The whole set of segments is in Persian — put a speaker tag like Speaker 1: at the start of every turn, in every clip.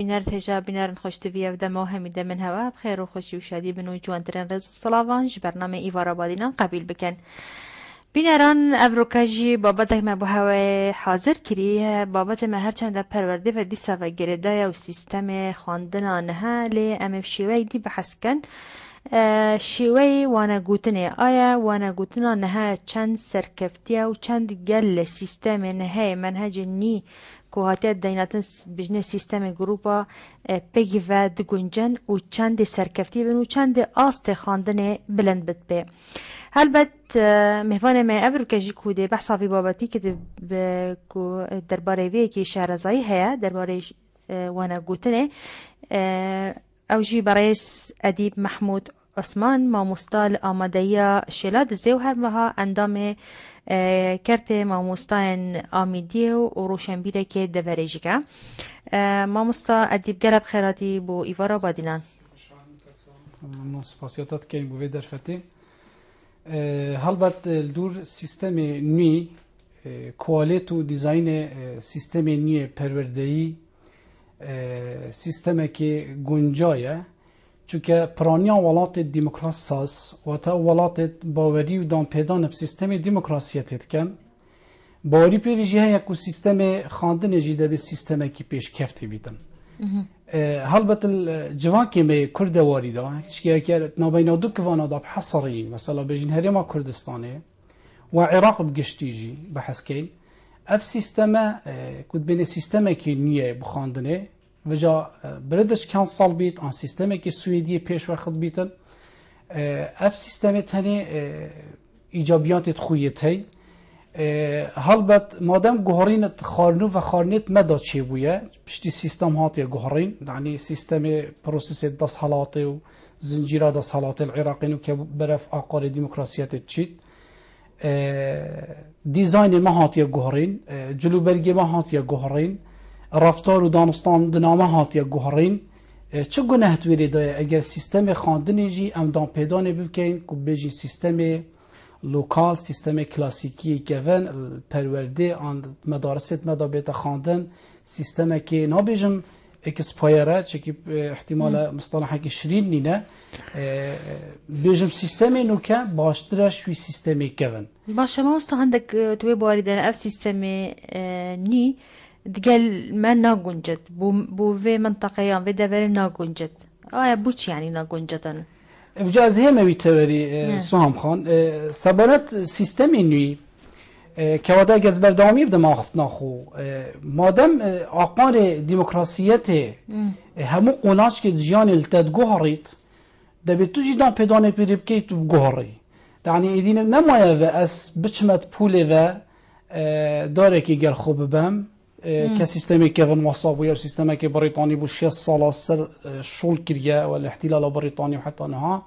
Speaker 1: بینار تجا بینارن خوشتوی و دم و همیده من هوا بخیر و خوشی و شادی بنو جوانترین رز و صلاوانج برنامه ایوارا بادینان قبیل بکن. بیناران افروکاجی بابت ما به هوا حاضر کریه بابت ما هر چند پرورده و دیسا و گردای و سیستم خواندن آنها لی ام شیوه دی بحث کن. شیوه وانا گوتنه آیا وانا گوتنا نها چند سرکفتیا و چند گل سیستم نهای منهج نی کوهاتیت دیناتن بجنه سیستم گروپا پگی و دگونجن و چند سرکفتی بن و چند آست خواندن بلند بد به هلبت مهوان ما افروکاجی کوده بحثا في بابتی که درباره وی که شهرزایی هیا درباره وانا گوتنه او جی برئیس ادیب محمود عثمان ماموستال آمادهیا شلاد زیو هر مها اندام کرت ماموستان آمیدی و روشنبیره که دورجیکا ماموستا ادیب گلب خیراتی بو ایوارا بادینان
Speaker 2: ممنون سپاسیاتات که این بوی در فتی هلبت دور سیستم نوی کوالیت و دیزاین سیستم نوی پروردهی سیستم که گنجایه چونکه پرانیا ولات دموکراسی ساز و تا ولات باوری و دام پیدان سیستم دموکراسیت کن باوری پیویجی های اکو سیستم خواندن جیده به سیستم کی پیش کفتی بیدن هلبت الجوان که می کرد واری دا هیچ که نابینا دو کوانا دا بحصرین مثلا بجن هرما کردستانه و عراق بگشتیجی بحث کن اف سیستم کد بین سیستم کی نیه بخواندنه و جا بردش کان سال بیت آن سیستمی که سوئدی پیش وقت بیتن اف سیستمی تنی ایجابیات خویتی هلبت مادام گهرین خارنو و خارنیت مداد چی بویه پشتی سیستم هاتی گهرین یعنی سیستم پروسس دست حالاتی و زنجیره دست حالات العراقی که برف آقار دموکراسیت چید دیزاین ما هاتی گهرین جلوبرگی ما هاتی گهرین رفتار و دانستان دنامه هاتی گهرین چه گناه تویری داره اگر سیستم خواندنی جی ام دان پیدانه بکن که بجی سیستم لوکال سیستم کلاسیکی که ون پرورده آن مدارست مدابیت خواندن سیستم که نابیجم اکسپایره چه احتمال مصطلحه که شرین نینه بیجم سیستم نوکه باشترش وی سیستمی که ون
Speaker 1: باشه ما است عندك توی باری داره اف سیستم نی دقل ما ناقنجت بو في منطقة في دبر ناقنجت بوش يعني ناقنجتن
Speaker 2: بجاز هي ما بيتوري سوهم خان سبارت سيستم إنوي كوادا جذبر دامي بده ما خفت ناخو مادام آقار ديمقراطيته همو قناش که جيان التد جوهريت دبي توجي دام بدانه بريبكي تو جوهري يعني إدينا نمايا و أس بچمت پوله و داره که گر خوب بم که سیستمی که ونواصابویه و سیستمی که بریطانی بو 6 سال سر شول کریه و الاحتلال بریطانی و حتی نها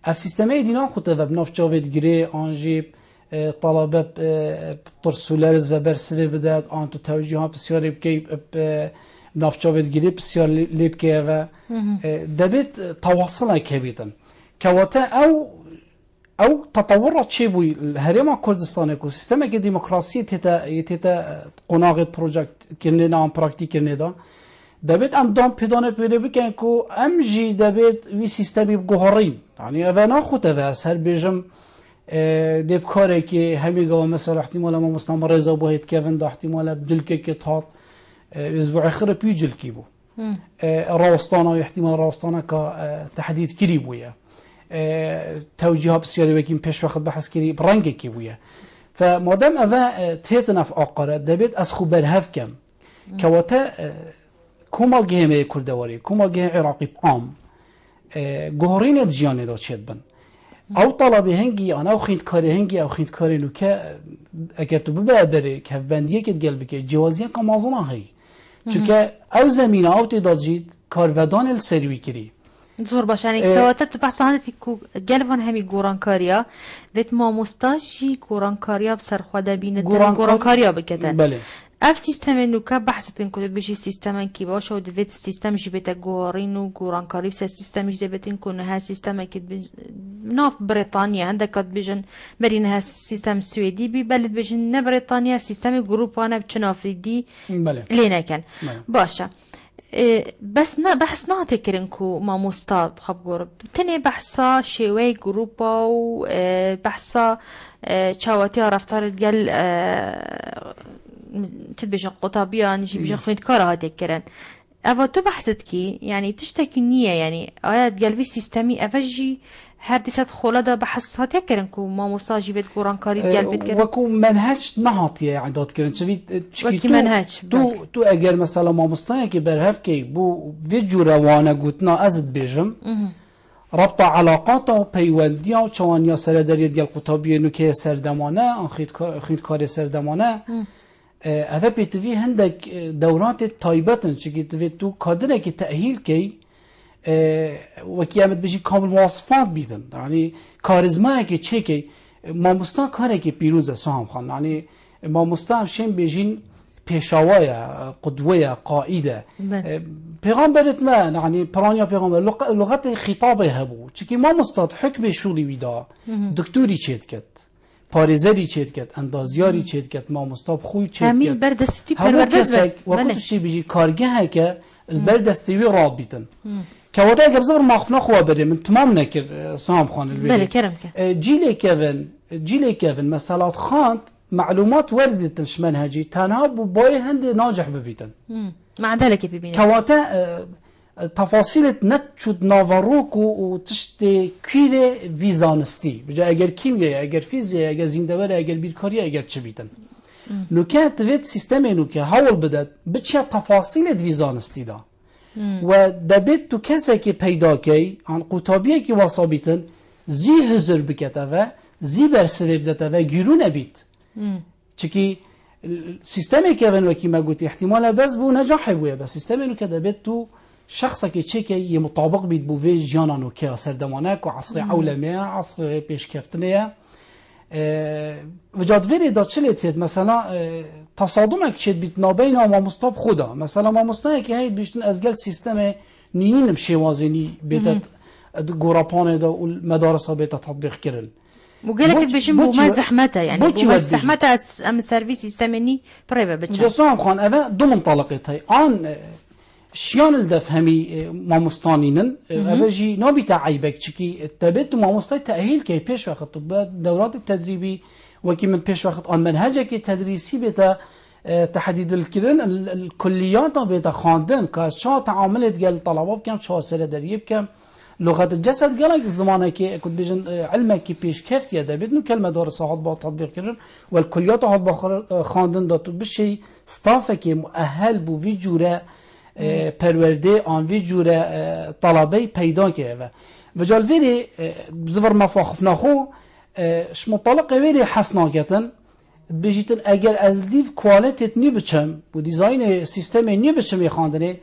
Speaker 2: اف سیستمی دینا خود و بناف جاوید گری آنجی طلبه ترسولرز و برسوی بداد آن تو توجیه ها بسیاری بکی بناف جاوید گری بسیار لیب که و دبیت تواصل که بیتن که واتا او تطورات چه بوی هرما کردستان کو سیستم که دموکراسی تیتا قناغت پروژکت کنه نام پراکتیک کنه دا دبیت ام دام پیدانه پیدا بکن کو ام جی دبیت وی سیستمی بگهارین یعنی اونا خود اوه هر بیجم دیب کاره که همی گوه مثلا احتمال ما مستم رضا باید کهون دا احتمال بجلکه که تات اسبوع خیر پی جلکی بو راستانا احتمال راستانا که تحدید کری بویه توجيهات بسياري وكيم پیش وقت بحث كري برنگه كي بويا فمادام اوه تيتنا في آقاره دبيت از خوب برهف كم كواتا كومال جهمه كردواري كومال جهه عراقي بقام گهرين دجيانه دا چید بن او طلبي هنگي انا او خيند كاري هنگي او خيند كاري نوكا اكتو ببابري كهفبنديه كت قلبك جوازيه كمازنا هي چونكه او زمينه او تدا جيد كارودان السروي كري
Speaker 1: زور باش يعني كواتت بحث عن في جلفان همي جورانكاريا ذات ما مستاشي جورانكاريا بسر خدا بين جورانكاريا بكتن
Speaker 2: بله
Speaker 1: اف سيستم انه كبحثت ان كنت بشي سيستم كي باش او دفيت سيستم جبت جورين و جورانكاري بس سيستم جبت ان كون ها سيستم كي ناف بريطانيا عندك قد بيجن برين ها سيستم سويدي ببلد بيجن بريطانيا سيستم جروب انا بتشنافري دي
Speaker 2: بله
Speaker 1: لينا كان باشا بس بحث ناتكرن كو ما مستاب خبور تاني بحثا شوي جروبا و بحثا چاواتي رفتار ديال تبجن قطابيا نجي بجن خويت كارا هاتكرن اوا تو بحثت كي يعني تشتكي نية يعني آيات ديال في سيستمي افجي هر دیست خولا دا بحث هاتیا کرن کو ما مستاجی بید گوران کاری دیال بید کرن
Speaker 2: وکو منهج نهاتیه يعني داد کرن
Speaker 1: وکی منهج
Speaker 2: تو اگر مثلا ما مستاجی که برهف کی بو ویجو روانه گوتنا ازد بیجم ربط علاقات و پیوندی و چوانیا سرداری دیال قطابی نوکه سردمانه خید کاری سردمانه اوه پیتوی هندک دورات تایبتن چکی تو کادره که تأهیل کی وکی امد بجی کامل مواصفات بیدن یعنی کارزمایی که چه که ما مستا کاری که پیروزه سهم خان یعنی ما مستا همشین بجین پیشاوای قدوه قائده پیغمبرت ما یعنی پرانیا پیغمبر لغت خطابه هبو چکی ما مستاد حکم شوری ویدا دکتوری چید کد پارزری چید کد اندازیاری چید کد ما مستاب خوی چید کد
Speaker 1: همین بردستی
Speaker 2: پروردد وقتی چی بجی کارگه که البردستوی راد بیتن که وقتی اگر بزرگ مخفنا خواه بره من تمام نکر سام خان البری
Speaker 1: بله کرم که
Speaker 2: جیل کevin مثلا خاند معلومات وردتش منهجی تنها بای هند ناجح ببیتن
Speaker 1: مع ذلك ببینه
Speaker 2: که وقتی تفاصیلت نتشود ناوروک و تشت کیر ویزانستی بجا اگر کیمیایی اگر فیزیایی اگر زیندوری اگر بیرکاری اگر چه بیتن نوکه توید سیستم نوکه حول بدد بچه تفاصیلت ویزانستی دا و دبیت تو کسی که پیدا کی آن قطابیه که واسابیتن زی هزر بکته و زی برسله بدته و گیرو نبید چکی سیستمی که ون وکی مگوتی احتمالا بس بو نجاح بویه بس سیستمی نو که دبیت تو شخصی که چه که یه مطابق بید بو وی جانانو که سردمانه که عصر عولمه عصر پیشکفتنه وجاد ویری دا چلی تید مثلا تصادم چید بیت نابین ما مستاب خدا مثلا ما مستایی که هید بیشتن از گل سیستم نینین بشیوازینی بیتت گوراپانه دا و مدارسا بیتت تطبیق کرن
Speaker 1: وقالك بيشم بوما زحمته يعني بوما زحمته ام سيرفيس يستمني بريفا بتشا
Speaker 2: جسام خان اوا دو منطلقتي ان شيان الدفهمي ما مستانينن اوجي نوبيتا عيبك چكي تبت ما مستای تاهيل كي پیش وقت دورات التدريبي وكي من پیش وقت ان منهجك التدريسي بتا تحديد الكرن الكليات بتا خواندن که شا تعاملت قال طلبات كم شا سردريب كم لغة الجسد قالك الزمانه كي كنت بيجن علمك كي بيش كيف يدا بدنا كلمة دار صاحب با تطبيق كرن والكليات هاد با خواندن داتو بشي ستافك مؤهل بو في جوره پرورده آن وی جوره طلبه پیدا کرده و جال ویری بزور مفاخفنا خو اش مطلق ویری حسناکتن بجیتن اگر از دیو کوالیتت نی بچم و دیزاین سیستم نی بچم یخاندنه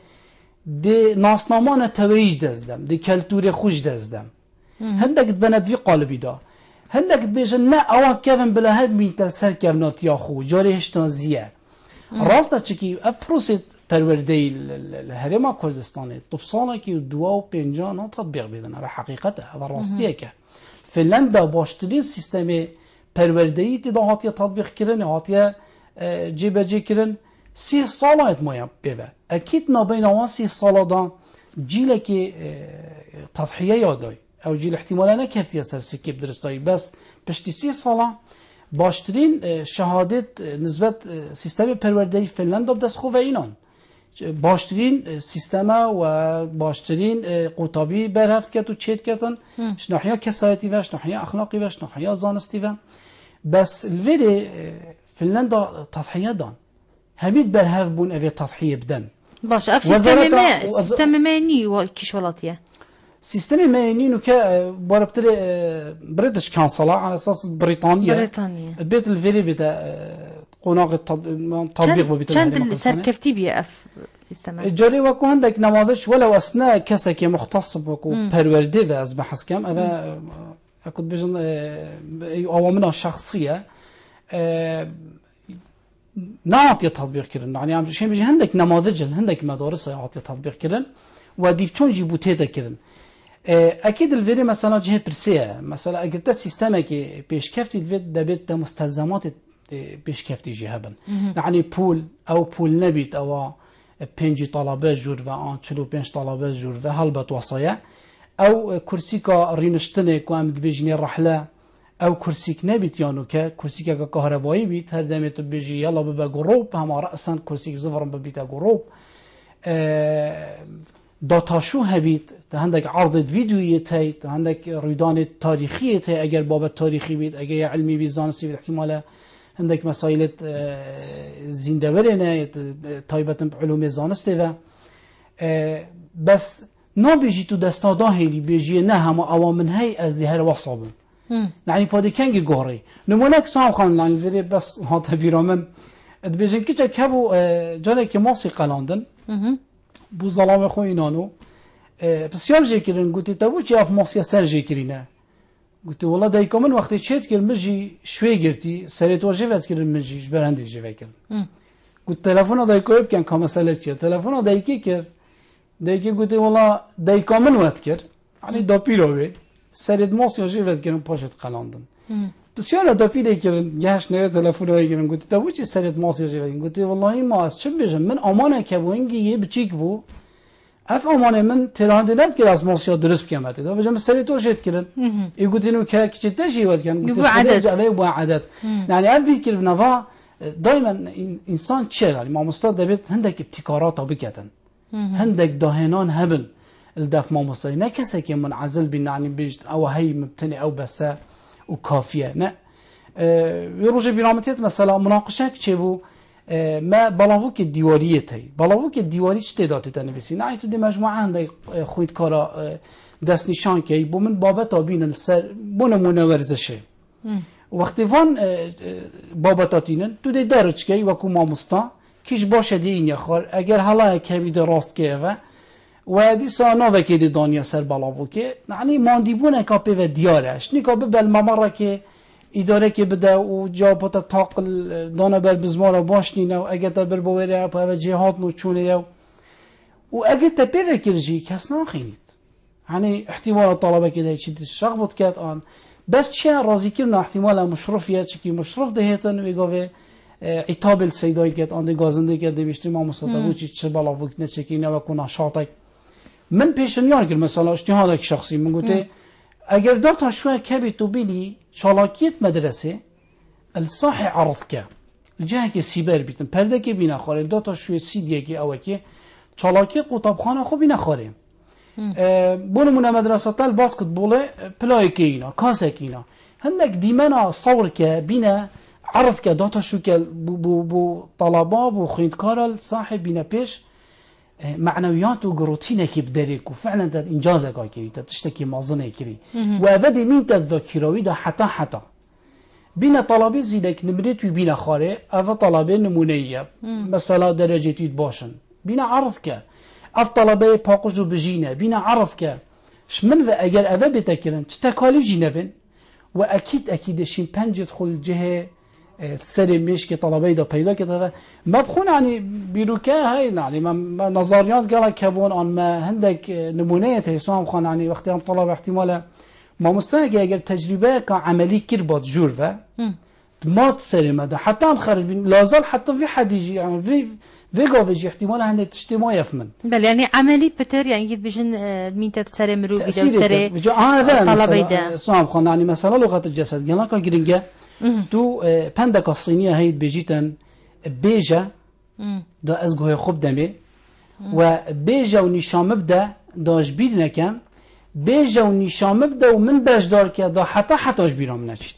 Speaker 2: دی ناسنامان تویج دزدم دی کلتور خوش دزدم هندک بند وی قالبی دا هندک بیجن نه اوا کفن بلا هر میتل سر کفنات یا خو جاری هشتان زیه راستا چکی افروسیت پرورده الهرم کردستانی طب ساله که 2.5 نه تطبیق بدن و حقیقته و راستیه که فنلندا باشترین سیستم پرورده‌ای تی هاتیه تطبیق کردن هاتیه جیبجی کردن 3 ساله اتمایم بیه اکید نبین آن 3 ساله دان جیل که تضحیه یادای او جیل احتمالا نکفتی سر سکیب درستایی بس پشتی 3 ساله باشترین شهادت نسبت سیستم پرورده‌ای فنلندا بدست خوبه اینان باشترین سیستم و باشترین قطابی برهفت که تو چیت کردن شناحیا کسایتی و شناحیا اخلاقی و شناحیا زانستی و بس الویری فنلندا تضحیه دان همید برهفت بون اوی تضحیه بدن
Speaker 1: باش اف سیستم معنی و کشولاتیه
Speaker 2: سیستم معنی نو که باربتر بریتش کانسلا على اساس بريطانيا بيت الفيري بتا قناق تطبيق بيت
Speaker 1: چند سرکفتی بی اف سیستم
Speaker 2: جاری وکو هندک نمازش ولو اسنا کسی که مختص بکو پرورده و از بحث کم اما اكو بجن اوامرنا شخصيه نعطي تطبيق كرن يعني شيء بيجي هندك نماذج هندك مدارس يعطي تطبيق كرن ودي چون جيبوتيدا كرن اكيد الفيديو مثلا جهه برسيه مثلا اگر تا سیستم که پیش کفتی دبیت مستلزمات پیش کفتی جهبن يعني بول او بول نبيت او 5 طلبه جور و آن 45 طلبه جور و هلبت وصايا او كرسي كا رينشتنه كو ام بيجني رحله او كرسيك نبيت يانو که كرسيك كهربائي بيت هر دمت بيجي يلا ببا جروب هم رأسا كرسيك زفرم ببيتا جروب داتاشو هبيت عندك عرض فيديوية هاي عندك ريدان تاريخية هاي اگر باب تاريخي بيت اگر علمي بيزانسي باحتماله عندك مسائل زيندبرنا تايبة علوم زانسته بس نبيجي تو دستا داهلي بيجي نه هم اوامن هاي از هر وصابن يعني پادی کنگی گوری نمونه که سام خان لانی وری بس ها تبیرامم دبیجن که چه کبو جاله که ماسی قلاندن بو ظلام خو اینانو بسیار جکرین گوتی تبو چی اف ماسی سر جکرینه گوتی والله دایکا من وقتی چیت کر مجی شوی گرتی سریت و جوت کر مجیش برنده جوی کر گوت تلفن دایکا بکن که مسئله چیه تلفن دایکی کر دایکی گوتی والله دایکا من وقت کر یعنی دا پیروی سرید ماس یا جیوت کردن پاشت قلاندن. بسیار داپیده کردن گهش نه تلفن هایی کردن گفتی تا بچی سرید ماس یا جیوت گفتی والله ما از چه بیشم من آمانه که با اینکه یه بچیک بو اف آمانه من تراند نت کرد از ماس یا درست بکنم تا بچم سرید تو جت کردن ای گفتی نو که چه تجیوت کردن گفتی
Speaker 1: عدد
Speaker 2: جواب با عدد یعنی اف فکر نوا دائما انسان چه یعنی ما مستعد دبیت هندک ابتکارات بکتن هندک دهنان هبن الدف ما مستوي نه کسی که منعزل بین يعني بيجت او هي مبتني او بس وكافيه نه يروج برامتيت مثلا مناقشه چه بو ما بلاوك الديواريه تي بلاوك الديواري چه تعداد تنويسي يعني تو دي مجموعه عندك خويت كارا دست نشان کی بو من بابتا بین السر بو نمونه ورزشه وقتی وان بابتاتینن تو دی درج کی وکو ما مستا کیش باشه دی این خور اگر حالا کبید راست که و دیسا نوه که دی دانیا سر بلاوو که یعنی ماندیبونه کپی و دیارش نیکا ببل ممره که اداره که بده و جابتا تاقل دانه بر بزمارا باش نینه و اگه تا بر بویره و جهات نو چونه و اگه تا پیوه کرجی کس ناخینید یعنی احتمال طلبه که ده چی شغبت کرد آن بس چه راضی کرنا احتمال مشرفیه چی که مشرف دهیتن و اگه عتاب السیدایی کرد آن ده گازنده کرد بیشتر ما مصطفی چی چه بلاوو کنه چکینه و کنه شاطک من پیشنهاد کردم مثلا اجتهاد شخصی من گفته اگر داتا شويه كبي تبيني شالاكيت مدرسه الصح عرض که جهه که سیبر بیتن پرده که بینه خوره داتا شويه سیدیه که اوه که شالاکی قطابخانه خوب بینه خوره بونمونه مدرسه تل باسكتبول پلای که اینا کاسه که اینا هندک دیمنا صور که بینه عرض که داتا شو که بو طلبا بو خیندکار صاحب بینه پیش معنويات وجروتينه كي بدريك وفعلا تد انجازك كيري تشتكي مازنه كيري وافدي مين تذكروي ده حتى بين طلبه زيدك نمرت بين خاره اف طلبه نمونيه مثلا درجتي باشن بين عرفك اف طلبه باقجو بجينه بين عرفك شمن و اگر اف بتكرن تكاليف جينفن واكيد شين پنج يدخل جهه سر میش که طلبه دا پیدا کرده ما بخون یعنی بیروکه های یعنی ما نظریات قال کبون آن ما هندک نمونه تهسام خان یعنی وقتی هم طلب احتمال ما مستند اگر تجربه که عملی کر باد جور و ما سر ما ده حتی هم خرج بین لازال حتی في حدیجی يعني في قافجي احتمال هندک تشتما يفمن
Speaker 1: بل يعني عملي بتر يعني يجد بيجن مين تسري مرو بيدا سري
Speaker 2: طلبه ده سام خان يعني مثلا لغه الجسد قال لك جرينجا تو پندک الصينية هاي بيجيتن بيجا دا از گوه خوب دمه و بيجا و نشام بده داش بیر نکم بيجا و نشام بده و من بجدار که دا حتاش بیرام نچید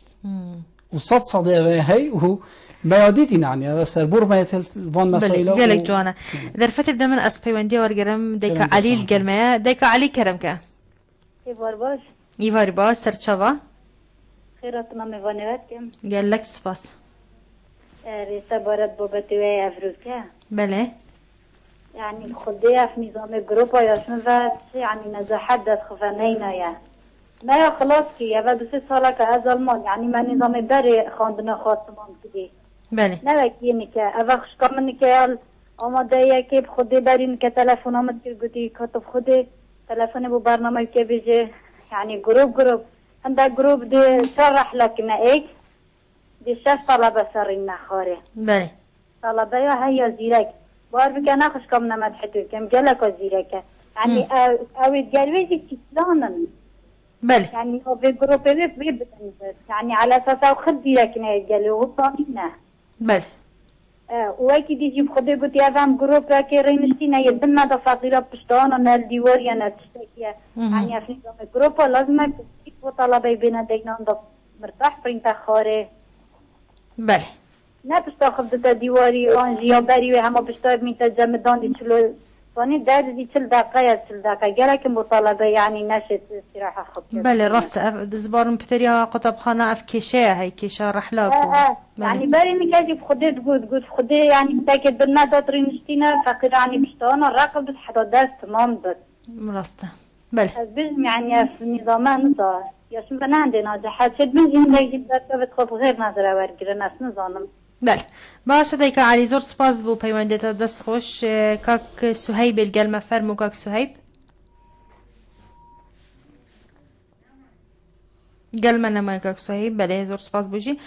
Speaker 2: و صد صدقه هاي و بياديتي يعني سربور ما يتل وان مسائل
Speaker 1: قالك جوانا ظرفت بدا من اسبيوندي ورقرم ديكا علي القرمه ديكا علي كرمكه يفار باش سرچوا
Speaker 3: خيراتنا ميفانيوات كم
Speaker 1: قال لك سپاس
Speaker 3: ريسا بارد بوبتوي افروكا
Speaker 1: بله
Speaker 3: يعني خديها في نظام جروبا يا شنو يعني نزاحات دات خفانينا يا ما يا خلاص كي يا بعد 6 سالا كازلمان يعني ما نظام بري خاندنا خاصمان كدي
Speaker 1: بله
Speaker 3: نوكي نكا افخش كمن كيال اما دايا كيب خدي برين كتلفونات كي كتب خدي تلفون بو برنامج كي بيجي يعني جروب عندك جروب دي شرح لك ما ايك دي 6 طلبة سرين خاري
Speaker 1: بله
Speaker 3: طلبة هيا زيرك بار بکن نخوش کم نمد حتو کم جلک و زیرکه يعني اويد قالويزي كسلانا
Speaker 1: بله
Speaker 3: يعني هو في جروب في يعني على اساس خدي لكن قالوا وصلنا
Speaker 1: بله
Speaker 3: وكي ديجي بخدي قلت يا فام جروب راكي رينشتينا يدنا دا فقيرة بشتانا نال ديوريا نتشتكي يعني افني جروب لازم تكتب طلبي بينا دينا دا مرتاح برين خاري
Speaker 1: بله
Speaker 3: نه بشتاخد دا ديواري انجي يا بري وهم بشتاق مين تجمدان دي چلو فاني درد دي 40 دقيقة يا 40 دقيقة قالك مطالبة يعني نشت استراحة خطيرة
Speaker 1: بله راست دزبارم بتريا قطب خانه اف كيشه هي كيشه رحلاكو
Speaker 3: يعني بالي نكاجي بخدي تقول خدي يعني متأكد بدنا داتري نشتينا فقير يعني بشتانا الرقم بس حدا درس تمام بس
Speaker 1: راسته بله
Speaker 3: بجم يعني في نظامان نظام يا شو بنا عندنا ناجحات شد بنجم ليجي درس بتخوف غير نظرة ورقرة ناس نظام
Speaker 1: بله باشه دیگه علی زور سپاس بو پیوندی تا دست خوش کاک سهیب الگلمه فرمو کاک سهیب گلمه نمای کاک سهیب بله زور سپاس بوجی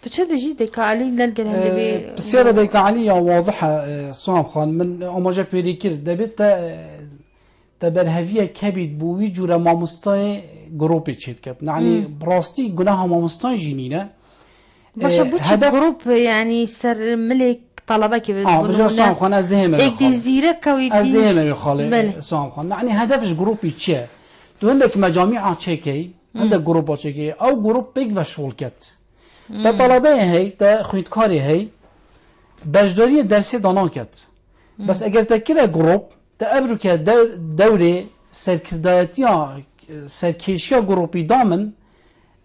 Speaker 1: تو چه بجی دیگه علی للگل هندبی
Speaker 2: بسیار دیگه علی واضحه صام خان من اماجه پیری کرد دبیت تبرهویه کبید بوی جوره مامستای گروپی چید کد یعنی براستی گناه مامستای جینینه
Speaker 1: باشه بو چه گروپ يعني سر ملك طلبه که
Speaker 2: بجا سام خان از دهمه
Speaker 1: ایک زیره کویدی
Speaker 2: از دهمه خاله سام خان يعني هدفش گروپی چیه تو عندك مجاميع چکی عندك گروپا چکی او گروپ بيك و شغل کت تا طلبه هی تا خویدکاری هی بجداری درسی دانا کت بس اگر تکره گروپ تا افرو که دوره سرکردایتیا سرکیشیا گروپی دامن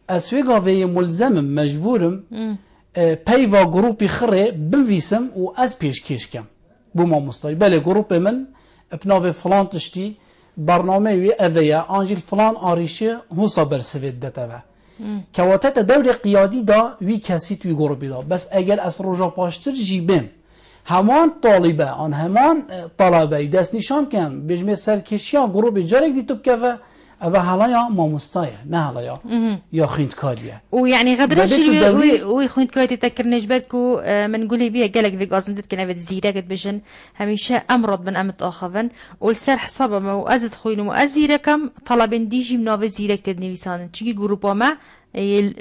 Speaker 2: اسویگا وی ملزمم مجبورم پیوا گروپی خره بنویسم و از پیش کش کم بو ما مستای بله گروپ من بناو فلان تشتی برنامه وی اویا آنجیل فلان آریشه حسا برسوید دتوه کواتت دور قیادی دا وی کسی توی گروپی دا بس اگر از روژا پاشتر جیبم همان طالبه آن همان طلبه دست نشان کن بجمه سرکشی ها گروپی جارک دی توب که اوه حالا ما مستایه نه حالا یا خویندکاریه
Speaker 1: ويعني غدرش وي خويندكايتي تكرنج بركو من قولي بيه قالك في قازندت كنا في زيرة قد بجن هميشه امرض بن امت اخفن والسر حسابه ما وازد خوينو مؤزيركم طلبن ديجي منو زيرة تدني ويسان تشي جروبا ما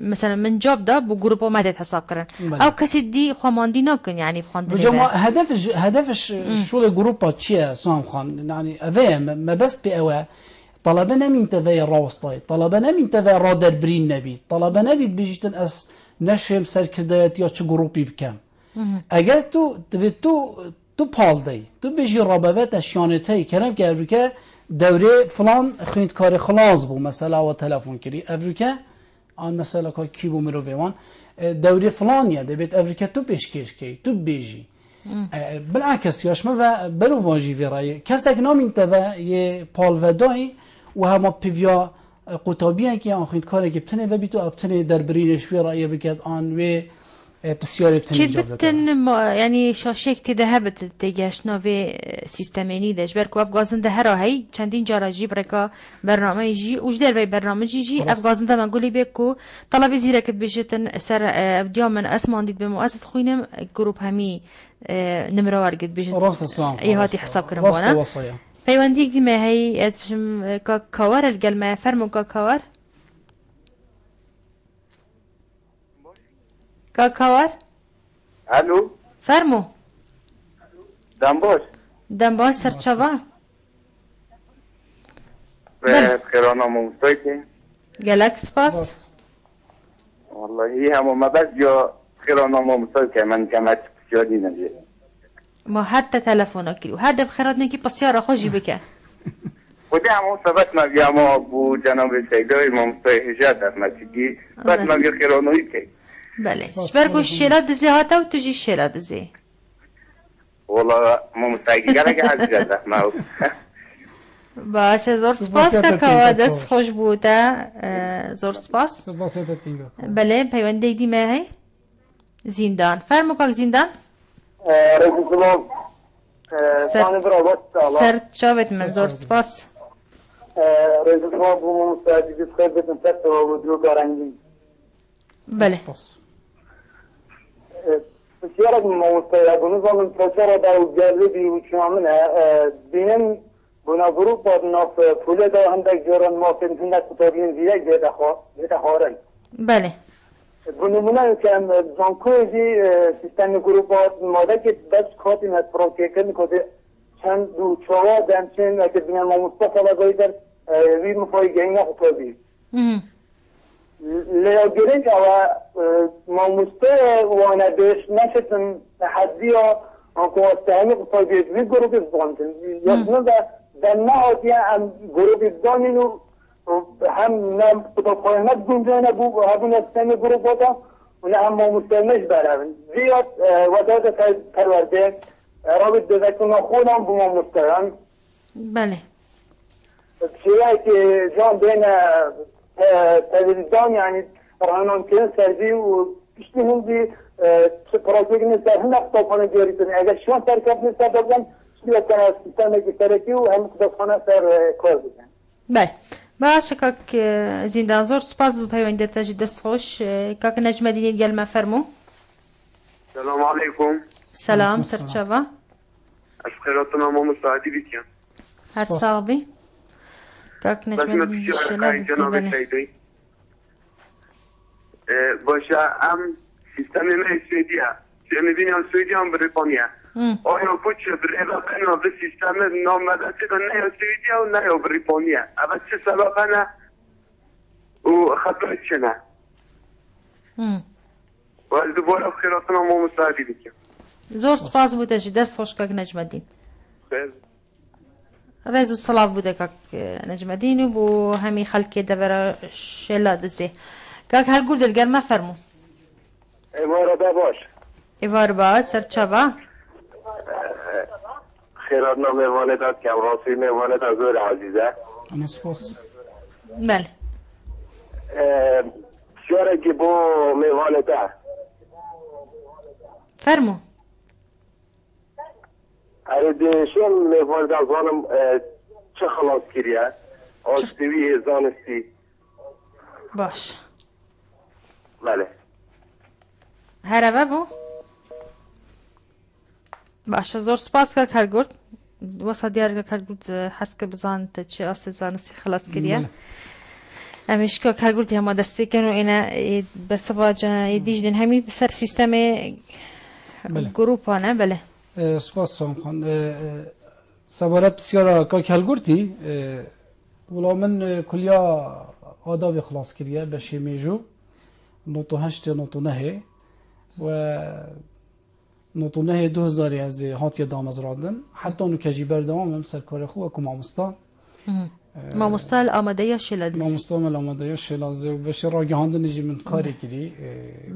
Speaker 1: مثلا من جاب ده بو جروبا ما تحساب كرن او كسي دي خماندي ناكن يعني بخاندي
Speaker 2: بجمع هدفش شو الجروبا تشي سام خان يعني اوه ما بس بأوه طلبه نمين تفاي راوستاي طلبه نمين تفاي رادر برين نبي طلبه نبي بيجتن اس نشم سركردايت يا چه جروبي بكم اگر تو پال دی تو بيجي رابطه اشيانتي كلام که افریکا دوره فلان خويندکار خلاص بو مثلا و تلفن کری افریکا آن مثلا که کی بو مرو بيوان دوره فلان يا دبيت افریکا تو پیشکش کی تو بيجي بالعكس ياشما و برو واجي في راي كسك نامين تفا يه پال وداي و هما پیویا قطابی که آن خویندکاری که بتنه و بیتو ابتنه در برینش وی رأی بکد آن و بسیاری بتنه جاب داده
Speaker 1: يعني شاشك تذهبت تجاشنا في سيستميني داش بركو افغازن ده هرا هي چندين جارا جي بركا برنامج يجي وجدر في برنامج يجي افغازن ده ما قولي بيكو طلب زيرك بيجتن سر ابديا من اسمان ديد بمؤسسة خوينم جروب همي نمره ورقد بيجت
Speaker 2: راست الصام
Speaker 1: اي هاتي حساب كرم وانا پیوندی که ما هی از بشم کاور الگلمه فرمو کاور
Speaker 4: الو
Speaker 1: فرمو
Speaker 4: دنباش
Speaker 1: سرچاوا
Speaker 4: خیرانا موسیقی
Speaker 1: گلک سپاس
Speaker 4: والله همه ما بس یا خیرانا موسیقی من کمت بسیاری نجه
Speaker 1: ما حتى تلفونه كيلو هذا بخيرات نكي بسيارة خوشي بك
Speaker 4: خودی همون ثبت نگی اما بو جناب سیدای ممستای در مسیگی ثبت نگی خیرانوی که
Speaker 1: بله بركو الشيلات دزي هاتا وتجي الشيلات دزي
Speaker 4: والله ممستایگی گلگه از جده ما
Speaker 1: باشه زور سپاس كاكاوا دست خوش بوده زور سپاس بله پیونده دی ما هي زندان فرمو كاك زندان سر شابت من زور سپاس بله
Speaker 4: بسیار موسیقی بنظام پروسر داو جذبی و شامنه بینن بنا گروپ با ناف پول دا هندک جوران مافن هندک کتابین زیاد دیده خارن.
Speaker 1: بله.
Speaker 4: بنمونه که زانکویی سیستم گروپات ماده که بس کاتی از پروتکن کده چند دو چهار دمچین که بین ما مصطفی لگایی در وی مفای گینه خطابی. لیا گرینگ اوا ما مصطفی وانا بیش نشتن حدیا آنکو استهمی خطابی وی گروپی بزانتن. یعنی در نهایت هم گروپی بزانینو هم نام کتابخانه گنجانه بو همون استمی گروپاتا و نه هم مستمش برن زیاد وضعیت پرورده رابط دزکون خودم بو مسترن.
Speaker 1: بله.
Speaker 4: چیزی که جان بین تلویزیون یعنی رهنان که سردی و پیشتی هندی پراکتیک نیست هم کتابخانه جاری کنه اگر شما ترکب نیست بگم شما کنه سیستم گسترکی و هم کتابخانه سر کار بگن.
Speaker 1: بله. باشه کاک زندان زور سپاس بو پیوندت تجی دست خوش کاک نجم دینی گل ما فرمو.
Speaker 4: سلام علیکم.
Speaker 1: سلام سرچاوا.
Speaker 4: از خیراتنا ما مساعدی بیتیم.
Speaker 1: هر صاحبی. کاک نجم دینی شنه
Speaker 4: دزیبنه. باشه هم سیستم ما سویدیه. چه میبینیم سویدیه هم بریطانیه. آیا کوچ برای به سیستم نامدتی که نه سویدیه و نه بریطانیه. اول چه سبب نه و خطر چه نه. و از دوباره خیراتنا ما مساعدی بیتیم.
Speaker 1: زور سپاس بوده جی دست خوش کاک نجم دین.
Speaker 4: خیر.
Speaker 1: رئیس الصلاة بوده کاک نجم دین و بو همی خلق دور شلا دزه. کاک هر گرد الگر ما فرمو.
Speaker 4: ایوار باش.
Speaker 1: ایوار باش سرچاوا.
Speaker 4: خیراتنا میوانه داد که راستی میوانه داد زور عزیزه.
Speaker 2: انا سپاس.
Speaker 1: بله.
Speaker 4: شوره که بو میوانه داد.
Speaker 1: فرمو.
Speaker 4: شون میوانه داد زانم چه خلاص کریه؟ آشتوی زانستی.
Speaker 1: باش.
Speaker 4: بله.
Speaker 1: هر بو؟ باشه زور سپاس که کارگرد واسه دیار که کارگرد حس که بزانت چه آست زانستی خلاص کریه. امیش که کارگرد هم دست بکن و اینا برسواج دیج دین همی بسر سیستم گروپ نه بله.
Speaker 2: سپاس سام خان. سوالات بسیار که کارگردی ولی من کلیا آداب خلاص کریه بشه میجو نوتو هشت نوتو نه و نوتو نه 2000 از هاتی دام از رادن حتی اونو که جیبر دام هم سرکار خوب که مامستا
Speaker 1: مامستا آماده یا شلادزی
Speaker 2: مامستا آماده یا شلادزی و بشه راگهاندن نجی من کاری کری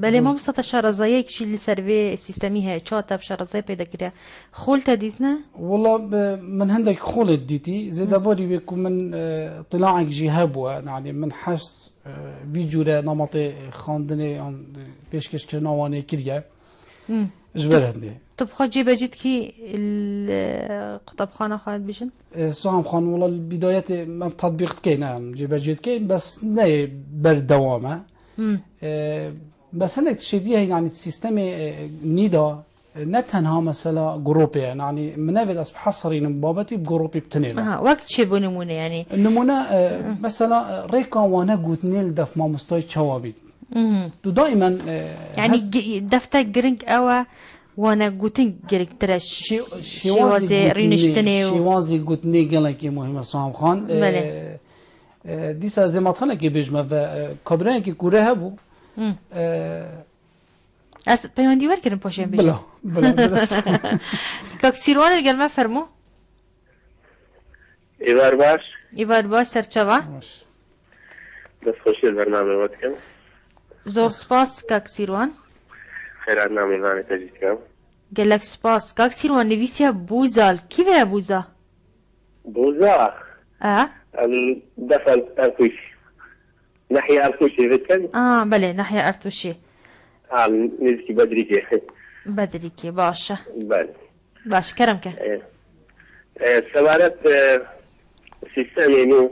Speaker 1: بله مامستا تشارزایی یک چیلی سروی سیستمی های چه تب شارزایی پیدا کریه خول تدید نه؟
Speaker 2: والله من هندك خولت ديتي زي دافوري بيكون من طلاعك جهابوا يعني من حس فيديو نمط خاندني بيشكش كنواني كريا جبر هندي
Speaker 1: طب خود جيبه جيت كي القطبخانة خواهد بيشن؟
Speaker 2: سوام خان والله البداية ما تطبيق كينا جيبه جيت كين بس نه بردوامه بس هندك تشديه يعني السيستم نيدا نه تنها مثلا جروبي يعني منافد أصبح حصرين بابتي بجروبي بتنيل.
Speaker 1: وقت شو بنمونه يعني؟
Speaker 2: النمونه مثلا ريكا وانا قلت نيل دف ما مستوي شوابيد. تو دائما
Speaker 1: يعني دفتك جرينج أو وانا قلتين جرينج ترش شوازي رينشتني
Speaker 2: شوازي قلت نيل قالك مهمة صام خان. ديسا زي ما طلع كي بيجمع كبران كي كورها بو.
Speaker 1: از پیوندی ور کردم پاشم بیشتر.
Speaker 2: بلا.
Speaker 1: کاکسیروان اگر ما فرمو.
Speaker 4: ایوار
Speaker 1: باش سرچاوا.
Speaker 4: دست خوشی برنامه وقت کم.
Speaker 1: زور سپاس کاکسیروان.
Speaker 4: خیرات نامی وانی تجدید کم.
Speaker 1: گلک سپاس کاکسیروان نویسیا بوزال کی وی بوزا؟
Speaker 4: بوزا. دفع ارتوش. ناحية ارتوشي بتكلم.
Speaker 1: بله ناحية ارتوشي.
Speaker 4: نزكي
Speaker 1: بدريكي باشا
Speaker 4: بله
Speaker 1: باش كرمك
Speaker 4: سوالات سيستم نو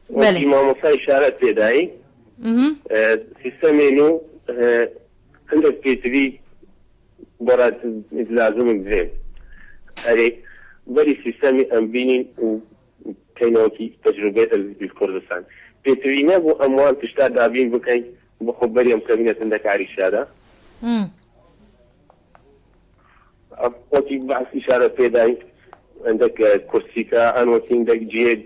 Speaker 1: بله
Speaker 4: ما مصاي إشارات بداي سيستم نو عندك بي تي في
Speaker 5: برات لازم بزين أري بري سيستمي أمبيني وكينوكي تجربة الكردستان بيتوينا بو أموال تشتاد دابين بكين بخبري أمكانية عندك عريش هذا وقتی بحث اشاره پیدایی عندك كورسيكا ان وقتی عندك جيد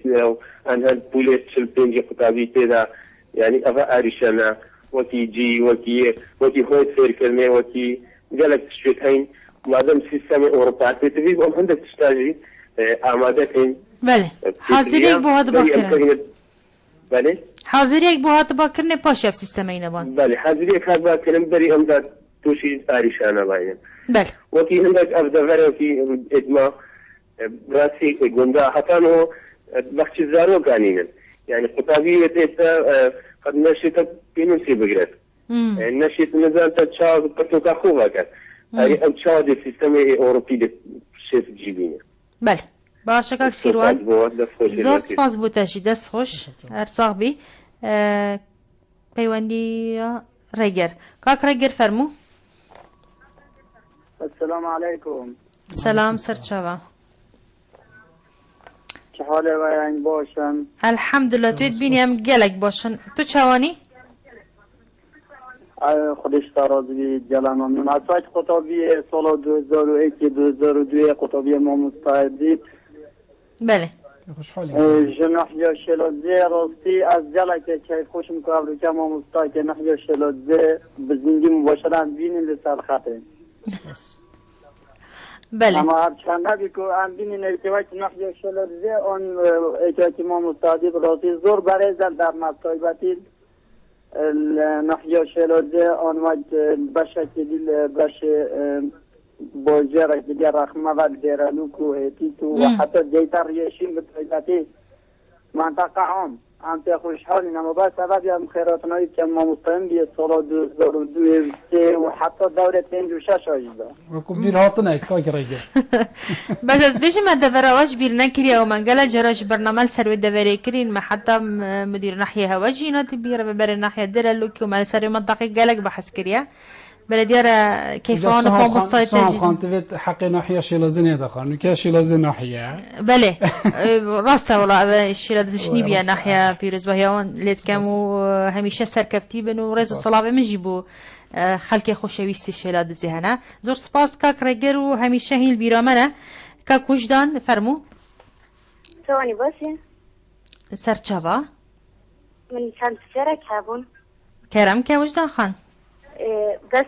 Speaker 5: ان هاد بوليس شلبين خطابي پیدا يعني افا اريشانا وقتی جي وقتی خويت فير كلمه وقتی قالك تشويت هين مادام سيستم اوروبا تبي هم عندك تشتاجي آماده كين
Speaker 1: بله حاضريك بو هاد باكر
Speaker 5: بله
Speaker 1: حاضريك بو هاد باكر نه باش اف سيستم اینا بان
Speaker 5: بله حاضريك هاد باكر بري امداد توشي اريشانا باين
Speaker 1: بله
Speaker 5: وقتی عندك افضل وقتی ادما براسي قندا حتى انه بخش زارو قانينا يعني خطابية قد نشيت بينوسي بقرات نشيت نزال تشاو بتوكا خوفا كان هاي تشاو دي سيستم اوروبي دي شيف جيبينه
Speaker 1: بله باشا كاك سيروان زور سپاس بوتاشي دست خوش ارساق بي پیوندی رگر کاک رگر فرمو
Speaker 6: السلام عليكم.
Speaker 1: سلام سرچاوا
Speaker 6: چه حاله وین باشن؟
Speaker 1: الحمدلله توید بینیم گلک باشن تو چوانی؟
Speaker 6: خودش ترازی جلانم من از سایت خطابی سال 2001 خطابی ما مستعدید
Speaker 1: بله
Speaker 6: جناح یا شلازه راستی از جلک که خوش میکنم رو که ما مستعد نحیا شلازه بزنگی مباشرا بینیم لسر خطه
Speaker 1: بله
Speaker 6: اما هر چند نبی که هم بینین ارتباط نحیا شلازه اون اجاعت ما مستعدی راستی زور برای زل در مطایبتی نحیا شلازه آن وقت بشه که دیل بشه بوجه را که دیگر رخمه و دیرالوکو هیتیتو و حتی دیتر ریشین بطایبتی منطقه هم تا خوشحالی نما با سبب هم خیراتنایی که ما مستقیم بیه سال 2002 و حتی دور 56 آجیده
Speaker 2: وكو بير هاتنا كاك رجل
Speaker 1: بس از بيجي ما دفراواش بير نكري او منقلا جراش برنامج سروي دفري كرين ما حتى مدير ناحية هواجي ناتي بير ببر ناحية ديرالوكي وما سروي منطقي قالك بحث كريا بلديارة كيف انا فهم مستوى
Speaker 2: سام خان تبت حق ناحية شيلازين دخل نكا شيلازين ناحية
Speaker 1: بله راسته والله الشيلازشني بيا ناحية بيرز وهيون ليت كامو هميشه سركفتي بنو رئيس الصلابه مجيبو خلق خوشويستي شيلاد ذهنه زور سپاس كاك رجر و هميشه هي البيرامنه كاك وجدان فرمو
Speaker 3: ثواني بس
Speaker 1: سرچاوا
Speaker 3: من كان سيرك هابون
Speaker 1: كرم كوجدان خان
Speaker 3: بس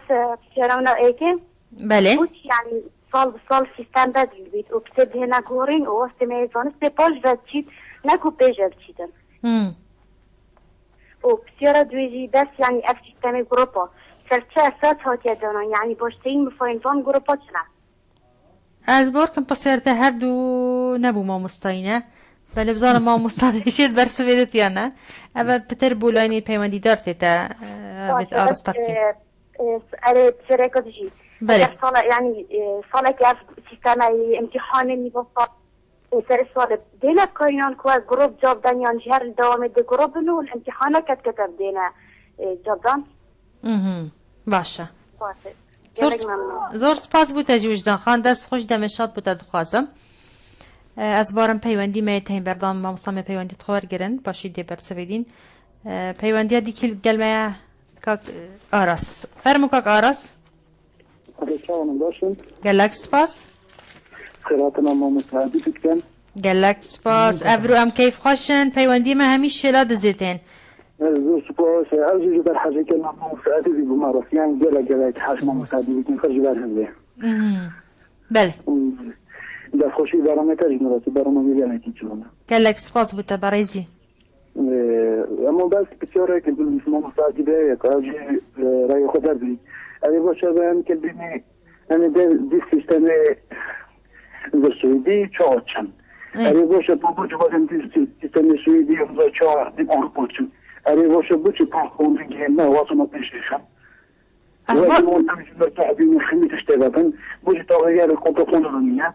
Speaker 3: شراونا ايكي
Speaker 1: بله
Speaker 3: وش يعني صال سيستم بدل البيت وكتب هنا كورين ووسط ميزان سباج بتشيت ناكو بيجا بتشيتن وبسيارة دويجي بس يعني اف سيستم جروبا سرچه اساس هاتيا دانا يعني باشتين مفاينفان جروبا چنا
Speaker 1: از بار کم پسرده هر دو نبو ما مستاینه بله بزارم ما مستاینشید برس ویدت یا نه اول پتر بولاینی پیوندی دارته تا بيت ارستاكي
Speaker 3: على شركة جي
Speaker 1: بله
Speaker 3: صالة يعني صالة كيف سيستم امتحان النظام سر السؤال دينا كاينان كوا جروب جاب دانيان جهر الدوام الدي جروب انه الامتحان كتب دينا جاب دان
Speaker 1: باشه زور سپاس بو تجی وجدان خان دست خوش دمشات بو تدخوازم از بارم پیوندی میتین بردام ما مصمم پیوندی تخور گرند باشید دی بر سویدین پیوندی دی کل گلمه کاک آراس فرمو کاک آراس گلک سپاس
Speaker 6: خیراتنا ما مساعدی بکن
Speaker 1: گلک سپاس افرو ام کیف خوشن پیوندی ما همیش شلاد زیتین
Speaker 6: زور سپاس اوزی در حاجه که ما مساعدی بی بمارس یعنی گلک حاج ما مساعدی بکن خرج بر هنده
Speaker 1: بله
Speaker 6: دست خوشی برامه تجنراتی برامه میگنکی چونه
Speaker 1: گلک سپاس بوده برایزی
Speaker 6: اما بس بسیاره که ما مساعدی به کاجی رای خود بی اگه باشه بهم که بینی یعنی دی سیستم سوئدی چاچن اگه باشه با جو بازم دی سیستم سوئدی هم چا دی اروپا چن اگه باشه بچه پاک خوندگی نه واسه پیششم
Speaker 1: از با
Speaker 6: تعبیر خیلی تشتغلن بچه تغییر کنترل دنیا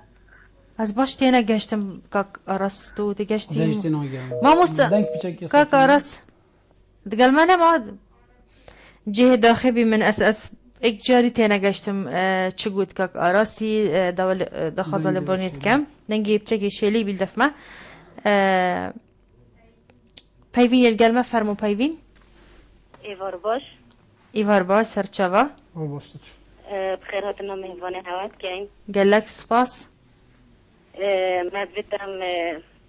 Speaker 1: از باش تینا گشتم کاک آراس تو دی گشتیم
Speaker 2: ما
Speaker 1: کاک آراس دقل ما جه داخبي من أساس اجاری تینا گشتم چه گود که آراسی دخوازه لبرونیت کم ننگی بچه شیلی بیلدفمه پیوین الگلمه فرمو پیوین ایوار باش سرچاوا
Speaker 7: بخير هاتنا مهواني هوات كاين
Speaker 1: قالك سباس
Speaker 7: ما بيتم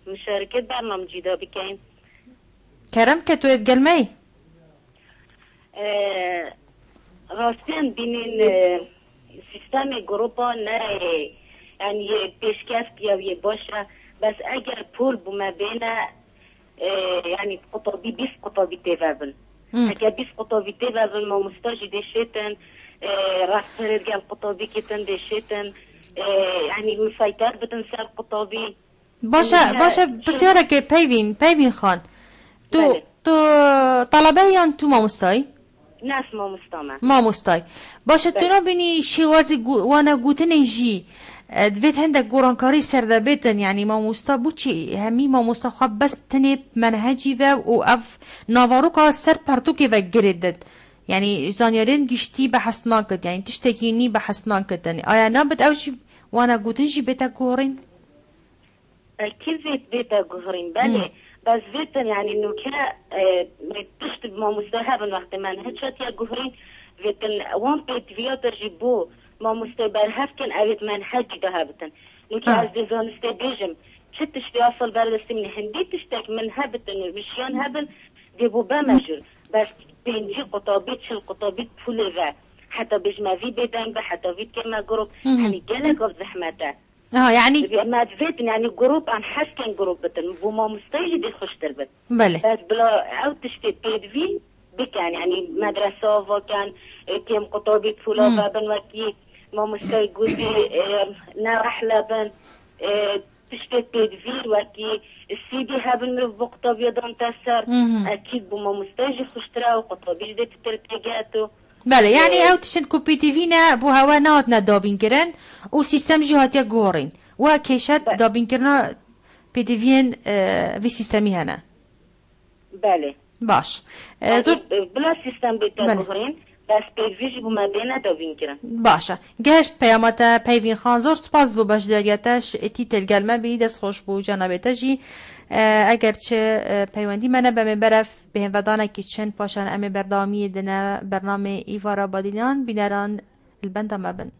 Speaker 7: مشاركة برنامج جدا بكاين
Speaker 1: كرم كتو يتقلمي
Speaker 7: راستين بين سيستم جروبا نرى يعني بيشكاف يا باشا بس اگر پول بما بين يعني قطبي بيس قطبي تيفابل اگر بيس قطبي تيفابل ما مستجد شيتن راس رجال قطبي كتن دشيتن يعني مسيطر بتنسال قطبي
Speaker 1: باشا بسيارك بيفين خان تو طلبه تو ما مستای
Speaker 7: ناس
Speaker 1: ما مستای باشه تو نبینی شوازی وانا گوتن جی دویت هندک گورانکاری سردابتن یعنی ما مستا بوچی همی ما مستا خواب بس تنب منهجی و اف نوارو که سر پرتوکی و گردد یعنی زانیارین گشتی بحث ناکد یعنی تشتکینی بحث ناکدن آیا نابد اوشی وانا گوتن جی بیتا گورین
Speaker 7: كيف بيتا جوهرين بالي بس فيتن يعني انه كا تشتب ما مستهاب وقت ما نهجت يا جوهرين فيتن وان بيت فيوتر جيبو ما مستبر هفكن اويت منهج دهابتن انه كا از ديزون استبيجم شتش في اصل بردستي من هندي تشتك من هابتن مشيان هابن جيبو بمجر بس بينجي قطابيت شل قطابيت فوليفا حتى بجما في بيتان حتى في كما جروب يعني جالك زحمته
Speaker 1: يعني
Speaker 7: ما تفيتني يعني جروب عن حسكن جروب بتن وما مستيجد يخش تربت
Speaker 1: بله
Speaker 7: بس بلا او تشتي بيدفي بكان يعني مدرسة وكان كيم قطابي فولا بابن وكي ما مستيجد نرح لبن تشتي بيدفي وكي السيدي هابن بقطابي دون تسر اكيد بما مستيجد يخش ترا وقطابي جديد ترتيجاتو
Speaker 1: بله يعني او تشن كوبي تي فينا بو هوا ناتنا دابين كرن و سيستم جهاتيا غورين و كيشات دابين كرنا بي تي فين في سيستمي هنا
Speaker 7: بله
Speaker 1: باش
Speaker 7: زور بلا سيستم بيتا غورين بس بيفيج بما بينا دابين كرن
Speaker 1: باشا گشت پیامتا پیوین خان زور سپاس بو باش دریاتش اتی تلگلمه بی دست خوش بو جنابتا جی اگرچه پیوندی منه به برف به ودانه که چند پاشن امی بردامی دنه برنامه ایوارا بادیلان بینران البنده مبن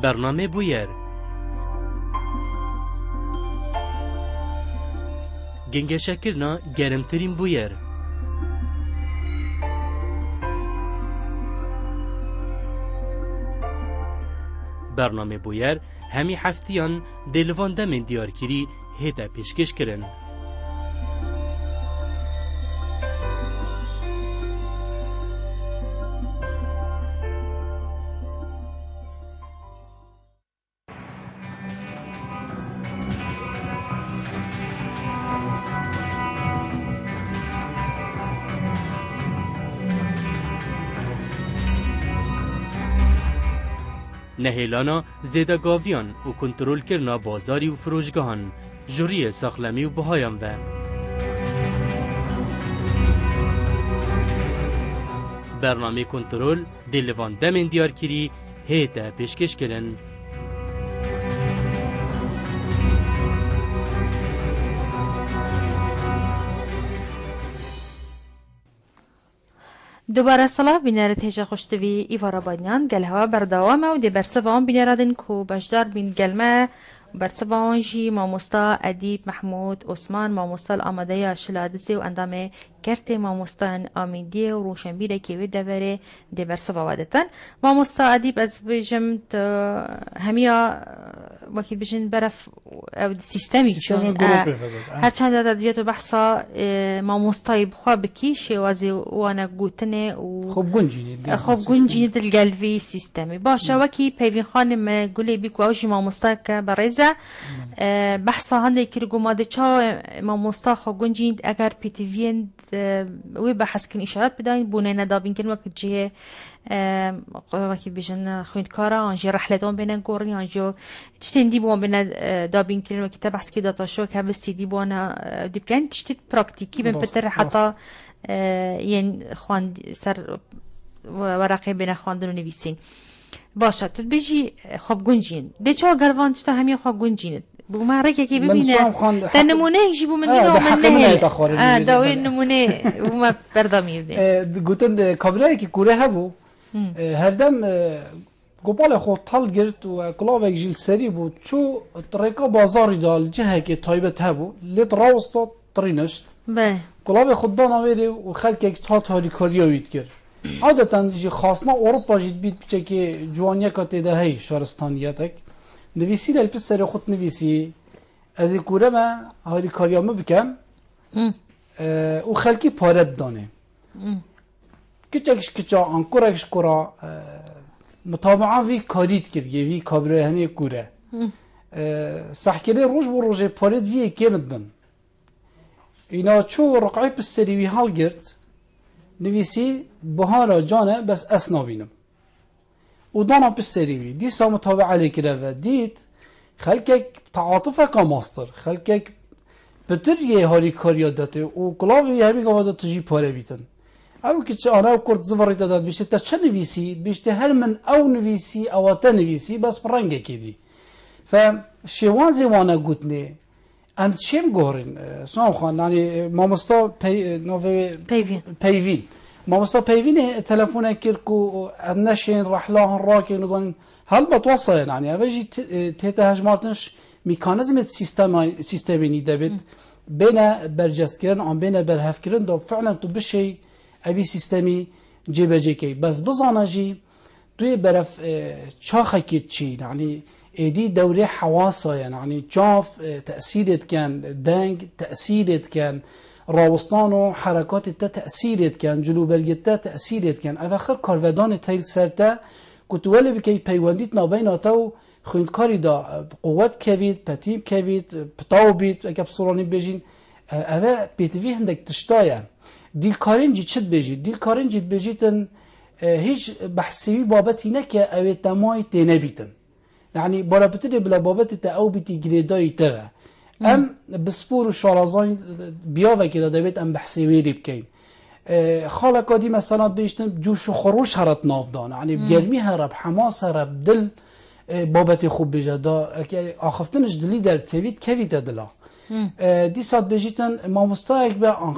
Speaker 8: برنامه بویر گنگ شکرنا گرمترین بویر برنامه بویر همی هفتیان دلوان دم دیارکری هیتا پیشکش کرن. نهیلانا زیده گاویان و کنترل کرنا بازاری و فروشگاهان جوری ساخلمی و بهایان و برنامه کنترل دلوان دمین دیار کری هیتا پیشکش کرن.
Speaker 1: دوباره صلاح بینرد هجا خوشتوی ایوارا بادیان گل هوا بردوامه و دی برسوان بینردن کو بجدار بین گلمه برسوان جی ماموستا ادیب محمود عثمان ماموستا الاماده شلادسی و اندام کرت ماموستا آمیدیه و روشنبیره که وی دوره دی برسوان وادتن ماموستا ادیب از بجم همیا وکی بجن برف او سیستمی چون هرچند ادبیات و بحثا ماموستای بخوا بکی شوازی وانا گوتنه و خوب گنجینی دلگلوی سیستمی باشه وکی پیوین خانم گلی بیکو اوجی ماموستا که برزه بحثا هنده کرگو ماده چا ماموستا خوب گنجینی اگر پیتیوین وی بحث کن اشارات بداین بونه ندابین کن وقت جه وقتی بیشن خویند کارا آنجی رحلتون بینن گوری آنجو چتن دی بون بین دابین کن وقتی تبحث کی داتا شو که بس دی بون دی بکن چتن پراکتیکی بین پتر حتی ین خوان سر ورقه بین خواندن و نویسین باشه تو بیشی خواب گنجین ده چه گروان تو همی خواب گنجینه بو ما رکی که ببینه نمونه ایشی بو من دیدم من نه داوی نمونه بو ما بردامی بده
Speaker 2: گوتن کابرایی که کوره هبو هردم گوپال خود تال گرت و کلاوه جیل سری بود چو طریقه بازاری دال جهه که تایبت هبو لیت راوستا ترینشت کلاوه خود دانا ویری و خلک یک تا تاریکالیا وید کرد عادتا جی خاصنا اروپا جید بید که جوانیا کاته ده هی شهرستانیاتک نویسی لپس سر خود نویسی از کوره ما هاری کاریامه بکن و خلکی پارت دانه کچا انکورکش کورا مطابعا وی کاریت کرد وی کابره هنی کوره سحکره روز بو روز پارت وی کمد بن اینا چو رقعی پس سری وی حال گرد نویسی بهارا جانه بس اسنابینم و دانا پس سریوی دی سا مطابع علی کرده و دید خلکک تعاطفه که ماستر خلکک بتر یه هاری کاریا داده و کلاوی همی گواده تجی پاره بیتن او که چه آنها کرد زوری داد بیشتر تا چه نویسی بیشتر هر من او نویسی او تا نویسی بس پرنگه کدی فشوان زمانه گوتنه ام چیم گورین سلام خان یعنی مامستا پیوین مامستا پیوین تلفونه کرکو نشین رحلاه راکن نگون هل بتوصل يعني اوجي تيتا هجمارتنش ميكانيزم سيستمي دبت بين برجستكرن ام بين برهفكرن دو فعلا تو بشي اوي سيستمي جيبجيكي بس بزانجي توي برف شاخكي تشي يعني دي دوري حواسه يعني شاف تأثيرت كان دنگ تأثيرت كان راوستان حركات تأثيرت كان جلوب الجتا تأثيرت كان اواخر كارودان تيل سرتا كنت ولي بكي بيوانديت نابين تو خويندكاري دا قوات كافيد باتيم كافيد بتاو بيت اكاب صوراني بيجين اوا بيتفي هندك تشتايا دي الكارين جي تشد بيجي دي الكارين جي بيجيتن هيج بحسيبي بابتي نكا او تماي تنبيتن يعني بلا بتري بلا بابت تا او بيتي جريداي تا ام بسپور و شارازان بیاوه که داده بید ام بحثی بکن خالقا دی مثلا بیشتن جوش و خروش هرت نافدان یعنی گرمی هرب حماس هرب دل بابت خوب بجه دا آخفتنش دلی در توید کوید دلا دی ساد بیشتن مامستا اک با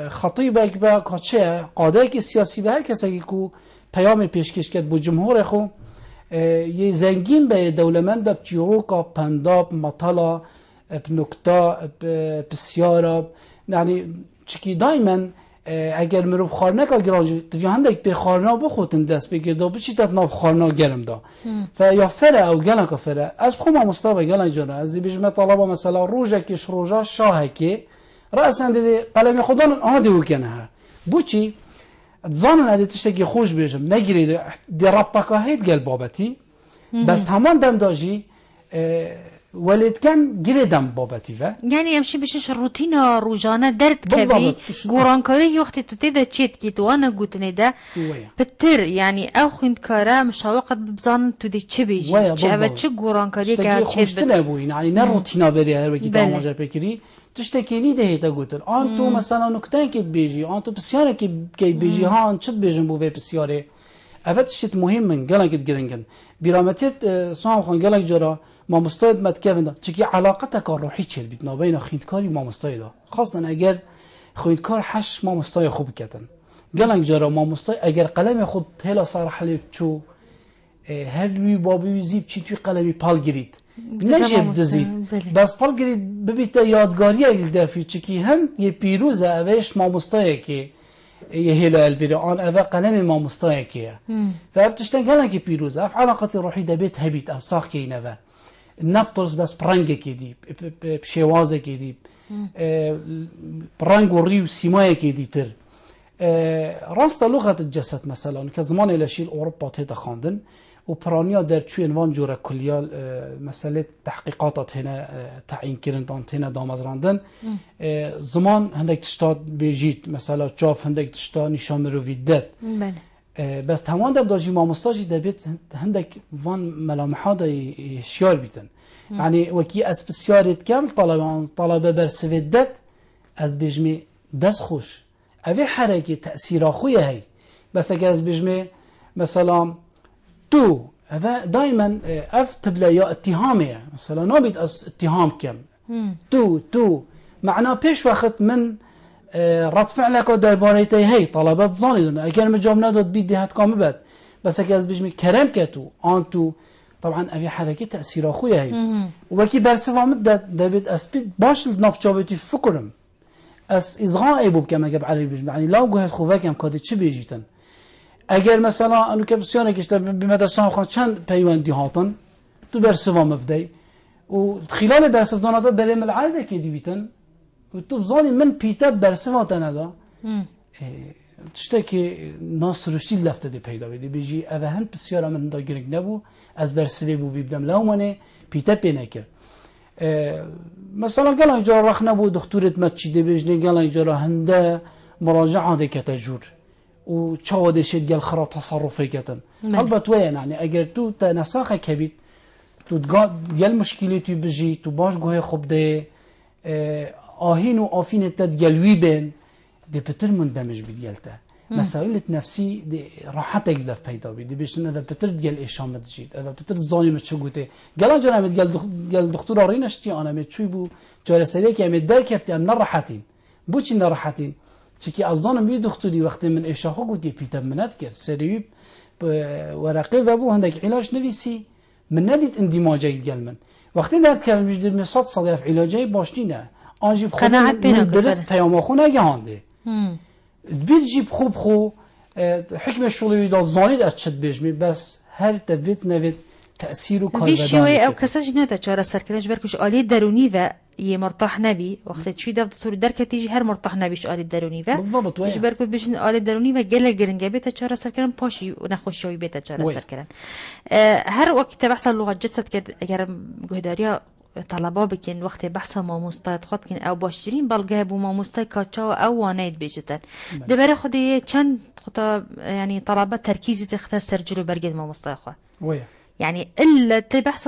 Speaker 2: خطیب اک با کچه قاده اک سیاسی و هر کسی که پیام پیشکش کرد با جمهور خو یه زنگین به دولمند به چیروکا پنداب مطلا بنکتا بسیارا یعنی چکی دائما اگر مروف خارنه که گرانجی توی هندک به خارنا بخوتن دست بگیر دا بچی تات ناف خارنا گرم دا فیا فره او گلن که فره از بخو ما مستابه گلن جانه از دی بیجمه طلبه مثلا روژه کش روژه شاهه که رأسن دیدی قلم خودان آده وکنه ها بو چی زانن ادی تشتکی خوش بیجم نگیری دی رابطه که هید گل بابتی بس همان دم داجی ولید کن گیردم بابتی و
Speaker 1: یعنی امشی بشش روتینا روزانه درد کبی گورانکاری وقتی تو تیده چیت کی تو آنها گوتنه ده بتر یعنی او خویندکاره مشاوقت ببزان تو دی چه بیجی چه گورانکاری که
Speaker 2: چیت بد یعنی نه روتینا بری هر وقتی تا ماجر بکری تشتکی ده تا گوتن آن تو مثلا نکته که بیجی آن تو بسیاره که بیجی ها آن چت بیجن بو بسیاره اوت شت مهم من گلن کت گرنگن بیرامتیت سوام خان گلن جرا ما مستعد متكافن چکی علاقتك روحی چل بیت نابین خویندکاری ما مستعد خاصة اگر خویندکار حش ما مستعد خوب کتن گلن جرا ما مستعد اگر قلم خود هلا صراحه لی چو هر وی بابی زیب چی توی قلمی پال گرید نجیب دزید بس پال گرید ببیت یادگاری الدافی چکی هن یه پیروز اوش ما مستعد که یه هلا الفيديو آن اوه قلم ما مستعد که فافتشتن گلن که پیروز اف علاقتی روحی دبیت هبیت افساق که اینوه نبطرس بس برنگه کدی بشوازه کدی برنگ و ریو سیمایه کدی تر راست لغة الجسد مثلا كزمان الاشيل اوروبا تيتا خاندن و پرانیا در چوین وان جورا کلیال مسئله تحقیقاتات هنا تعیین کردن هنا دامزراندن زمان هندک تشتاد بیجیت مثلا چاف هندک تشتا نشان مرویدت بس تمام دم داجی مامستاجی دبیت هندک وان ملامحات شیار بیتن یعنی وکی از بسیارت کم طلبه برسویدت از بجمی دست خوش اوی حرکه تأثیر خویه هی بس اگه از بجمی مثلا تو دائما اف تبلا یا اتهامه مثلا نابید از اتهام کم تو معنا پیش وقت من رد فعلك درباريتي هي طلبات ظاني اگر مجاب نداد بيد هات كام بعد بس اگر از بجمي كرم كتو انتو طبعا ابي حركه تاثير اخويا هي وكي برسوا مده دبيت اسبي باش نافجابتي فكرم اس اصغاء ابو كما جاب علي بجمي يعني لو قهت خوفك ام كاد چه بيجيتن اگر مثلا انو كبسيانه كشت بمدرسه خان چند پیوندی هاتن تو برسوا مبدئي وخلال برسوا داد بريم العاده كي ديبيتن و تو بزانی من پیتا برسوات ندا تشتكي ناس رشتي لفته دي پیدا بدي بيجي اوهن بسیارا من دا گرنگ نبو از برسوی بو بیبدم لو منه پیتا پینه کر مثلا قال اینجا رخ نبو دکتورت مچیده بجنه قال اینجا را هنده مراجعه ده کتا جور و چاوده شد قال خرا تصرفه کتن البته وين يعني اگر تو تنساخه کبید تو قال مشکلی تو بجی تو باش گوه خوب ده آهین و آفین تد گلوی بین دی پتر مندمج بید گلته مسائل نفسی دی راحت اگلف پیدا بید دی بیشتر ده پتر گل اشامت جید ده پتر زانی مچه گوته گلا جان امید گل دکتر آری نشتی آن امید چوی بو جاره سریع که امید در کفتی ام نراحتین بو چی نراحتین چی که از زانم بی دکتری وقتی من اشاخو گوتی پیتر منت کرد سریع ورقه و بو هندک علاج نویسی من ندید اندیماجه گل من وقتی درد کردم بیشتر من 100 سال اف علاجی باشتی نه آنجیب خوب من درست پیام خو نگهانده بید جیب خوب خو حکم شغلی داد زانید از چد بجمی بس هر دوید نوید تأثیر و کار
Speaker 1: بدانی او کساج نده چاره سرکرنش برکش آلی درونی و یه مرتاح نبی وقتی چی دفت طور درکتیجی هر مرتاح نبیش آلی درونی و
Speaker 2: بالضبط
Speaker 1: ايش بركض بيجن آل دروني وجل الجرنجة بيت تشارة سركرن باشي ونخشوا بيت تشارة سركرن هر وقت بحث اللغة جسد كده أجر جهداريا طلبا بکن وقتی بحث ماموستایت خود کن او باشترین بلگه بو ماموستای کاچا او وانید بیجتن دبره خودی چند خطا يعني طلبات تركيزي تختصر جلو برگد ماموستای خود يعني إلا تبحث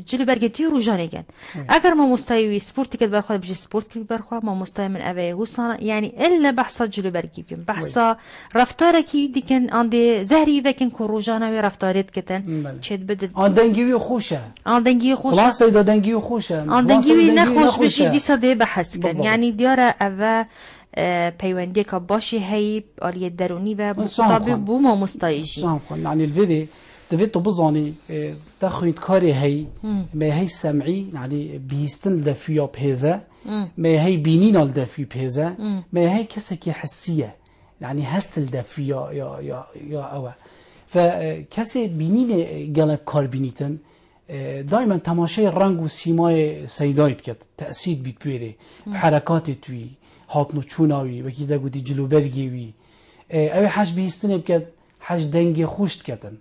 Speaker 1: جلو برگد تيرو جانيجن اگر ماموستای سپورت کد برخواد بجي سپورت کد برخواد ماموستای من اوه وصانا يعني إلا بحث جلو برگی بیم بحث رفتاره کی دیکن آنده زهری وکن کروجانه و رفتارت کتن چید بدد
Speaker 2: آن دنگیوی خوشه
Speaker 1: آن دنگی خوشه
Speaker 2: خلاص ایدا دنگیوی خوشه
Speaker 1: آن دنگیوی نخوش بشی دیسا ده بحث کن يعني دیاره اوه پیوندی که باشی هی آلیه درونی و مطابق بو ماموستایجی
Speaker 2: صحیح کن يعني الفيديو دفيت بزاني تاخذ كاري هي ما هي سمعي يعني بيستن دفيا بهذا ما هي بينينا الدفي بهذا ما هي كسكي حسيه يعني هستل دفيا يا أوا فكسي بينين قلب كار بينيتن دائما تماشای رنگ و سیمای سیدایت کرد تأثیر بیت بیره حرکات توی هاتنو چوناوی وکی دا گودی جلوبرگی وی اوی حج بیستنه بکد حج دنگی خوشت کردن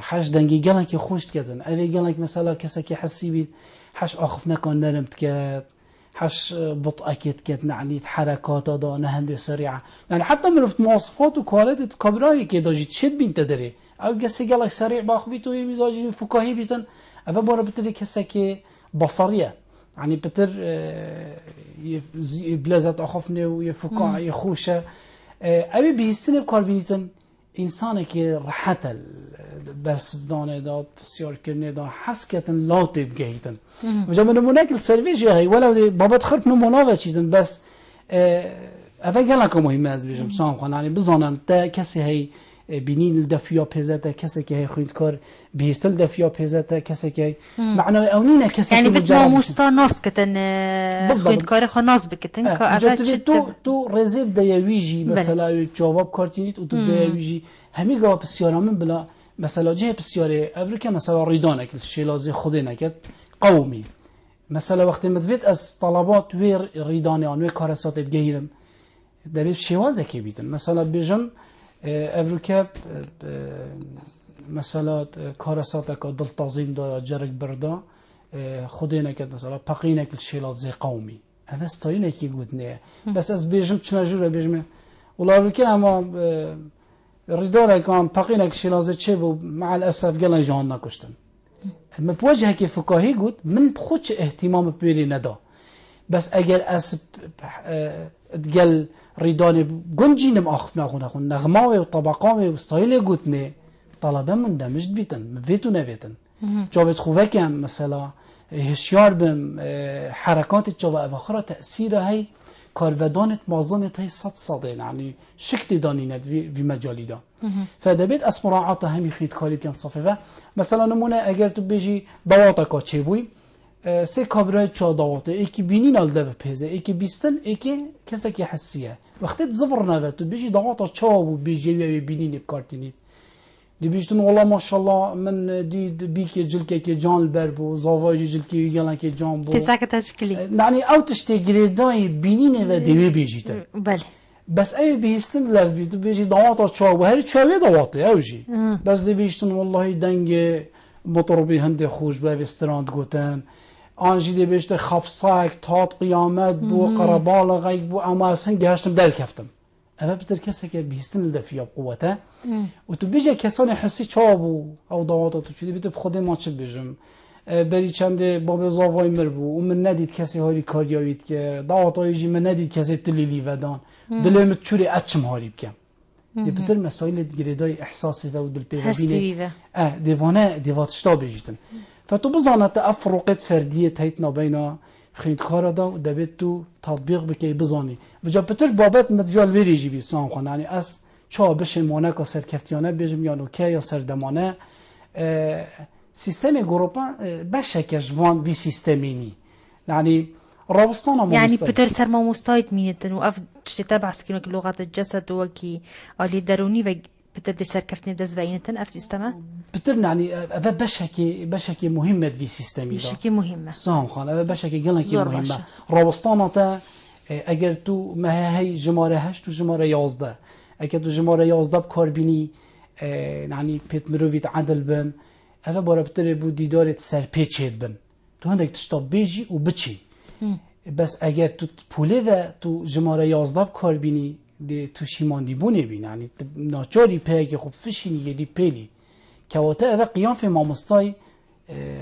Speaker 2: حج دنگی گلنک خوشت کردن اوی گلنک مثلا کسی که حسی بید حج آخف نکن نرمت کرد حش بطء كت نعنيت حركات دا نهند سريعة يعني حتى من مواصفات وكواليتي كبراي كده جيت شد بنت تدري او قسي قالك سريع باخفيتو مزاجي فكاهي بيتن ابا بورا بتري كسكي بصريه يعني بتر بلازات اخفني ويفكا يخوشه ابي بيستنب كاربينيتن انسان که راحت بس دانه داد بسیار کرنه داد حس کتن لاته بگهیتن و جا نمونه که سرویجی هی ولو بابت خرد نمونه وچیدن بس اول گلن که مهمه از بیشم سام خان یعنی بزانن تا کسی هی بینین دفیا پیزته کسی که هی خویندکار بیستل دفیا پیزته کسی که معنی اونینه کسی
Speaker 1: يعني بت ماموستا ناس كتن خويندكار خو ناس بكتن
Speaker 2: كافات تو رزيف ديويجي مثلا جواب كارتينيت و تو ديويجي همي گوا بسيارا من بلا مثلا جه بسياره افريكا مثلا ريدانه كل شي لازم خودينه كت قومي مثلا وقت مدفيت از طلبات وير ريدانه ان كارسات بگيرم دبي شيوازه كي بيتن مثلا بيجم افريكا مثلا کارسات که دل تازیم دا جرگ بردا خودی نکرد مثلا پقی نکرد شیلات زی قومی هذا استایل کی گود نه بس از بیشم چه مجبور بیشم ولی که اما رداره کام پقی نکرد شیلات زی چه بو مع الاسف قلنا جهان نکشتن اما بوجه که فقاهی گود من خودش اهتمام بیری ندا بس اگر از تقل ریدان گنجینم آخف نخون نغماوی و طبقاوی و استایل گود نه طلبه من دمجد بیتن مفیتو نبیتن جاوید خوبه کم مثلا هشیار بم حرکات جاوه اواخرا تأثیر های کارودانت مازنت های صده یعنی شکل دانیند وی مجالی دا فدبیت از مراعات همی خید کاری بکن صفحه مثلا نمونه اگر تو بیجی دواتا که چه بوی سه کابرای چه دواتا ایکی بینین الده و پیزه ایکی بیستن ایکی کسی که حسیه وقتی زفر نوه تو بیجی دواتا چه بو بیجی و بینین بکارتینید دی بیشتون والله ماشاءالله من دید بیک جلکه که جان بر بو زاواج جلکه یگلن که جان بو
Speaker 1: تساك تشکلی
Speaker 2: یعنی او تشتی گریدای بینینه و دیوی بیجیتن
Speaker 1: بله
Speaker 2: بس ای بیستن لف بیتو بیجی دواتا چوا و هر چوی دواته اوجی بس دی بیشتون والله دنگ مطربی هنده خوش به استراند گوتن آنجی دی بیشت خفصاک تات قیامت بو قربال غیب بو اما اصلا گهشتم در کفتم اما بتر کسی که بیستن لدفیا قوته و تو بیجه کسانی حسی چابو او دواتا تو چیدی بیتو بخوده ما چه بیجم بری چند باب زاوای مر بو و من ندید کسی هاری کاریاوید که دواتا جی من ندید کسی تلیلی ودان دلیم چوری اچم هاری بکم دی بتر مسائل گریدای احساسی و دل پیوبینه دیوانه دیواتشتا بیجیتن فتو بزانت افرقت فردیه تایتنا بینا خیدکار دا و دبیت تو تطبیق بکی بزانی و جا بتر بابت مدویال ویریجی بی سام خانه یعنی از چا بشه مانه که سرکفتیانه بیجم یا نوکه یا سردمانه سیستم گروپا بشکش وان وی سیستمی نی یعنی رابستان ما
Speaker 1: يعني بتر سر ما مستعد ميتن وقف تتابع سكينك لغة الجسد وكي اللي دروني بتر دي سر كفتني بدز بعينتن أف سيستما
Speaker 2: بتر يعني هذا بشكي مهمة في سيستمي
Speaker 1: بشكي مهمة
Speaker 2: سام خان هذا بشكي قلنا كي مهمة رابستان تا اگر تو ما هي جماره هشت تو جماره 11 اگر تو جماره 11 بكاربيني يعني بيت مروفيت عدل بن هذا بارا بتر بو دیدارت سر پیچید بن تو هندك تشتاب بیجی و بچی بس اگر تو پوله و تو جماره 11 بكاربيني دی تو شیماندی بونه بین یعنی ناچاری پی که خب فشینی یلی پیلی که واته اوه قیام فی مامستای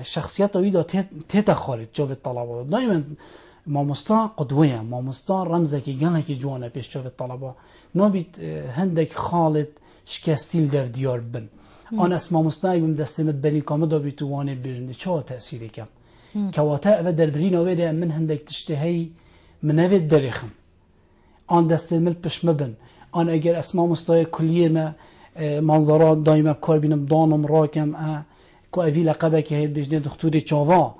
Speaker 2: شخصیت اوی دا تیتا خارج جاوید طلبا دائما مامستا قدوه مامستا رمزه که گنه که جوانه پیش جاوید طلبا نابید هندک خالد شکستیل در دیار بن آن اس مامستا اگم دستمت بری کامه دا بیتو وانه بیرنده چه تأثیری کم که واته اوه در برین اوه من هندک تشتهی منوید دریخم آن دست مل پش مبن آن اگر اسماء مستای کلیه ما منظرات دائما کار بینم دانم راکم کو اوی لقبه که هید بجنه دکتوری چاوا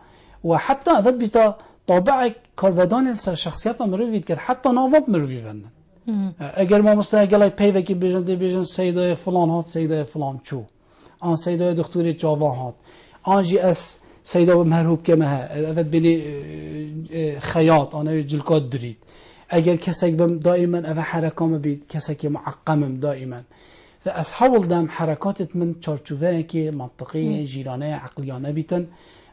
Speaker 2: و حتی اول بیتا طابع کارودان سر شخصیت مروید کرد حتی نواب مروی بندن اگر ما مستای گلای پیوه که بجن سیدای فلان هات سیدای فلان چو آن سیدای دکتوری چاوا هات آنجی از سیدا مرحوب که مه اول بلی خیاط آنه جلکات درید اگر کسی بم دائما اوه حرکام بید کسی که معقمم دائما و از حول دم حرکاتت من چارچوبه که منطقی جیرانه عقلیانه بیتن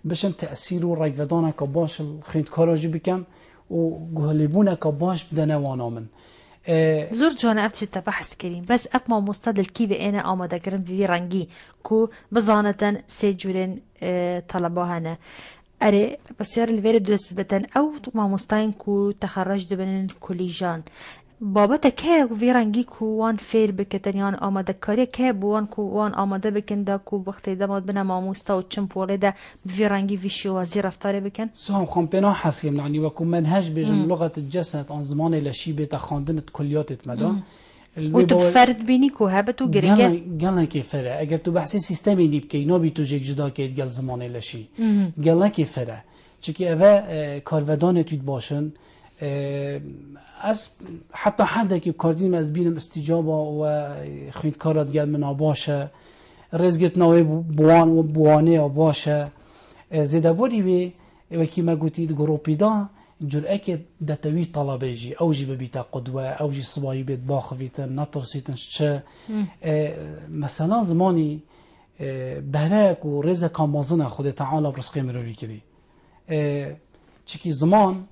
Speaker 2: بشن تأثیر و ریودانه که باش خیندکاراجی بکم و گهلیبونه که باش بدنه وانا من
Speaker 1: زور جوانا افتش تبحث كريم بس اقما مستدل كي بأنا آماده كرم في رنگي كو بزانتن سيجورين طلباهنا اره بسیار الویر درست بتن او ما مستعین کو تخرج دبن کلیجان بابت که ویرانگی کو وان فعل بکتن یان آماده کاری که بوان کو وان آماده بکن دا کو وقتی دماد بنا ما مستا و چم پوله دا ویرانگی ویشوازی رفتاره بکن
Speaker 2: سهم خم بنا حسیم يعني وكم منهج بجن لغة الجسد عن زمان لشي بيتا خاندنت كليات مدى
Speaker 1: و تو فرد بینی که هبت و گرگه
Speaker 2: گلن که فره اگر تو بحثی سیستمی نیب که اینا بی تو جگ جدا که گل زمانه لشی گلن که فره چون اوه کارودان توید باشن از حتی حد که کاردیم از بینم استجابا و خیلی کارات گل منا باشه رزگت نوی بوان و بوانه باشه زیده بوری و که ما گوتید گروپی دا جرأة که دتوی طلبه جی اوجی ببیتا قدوه اوجی صبایی بیت باخویتن نترسیتن چه مثلا زمانی بهراك و رزا كامازنا خود تعالى برزقي مروي كري چکی زمان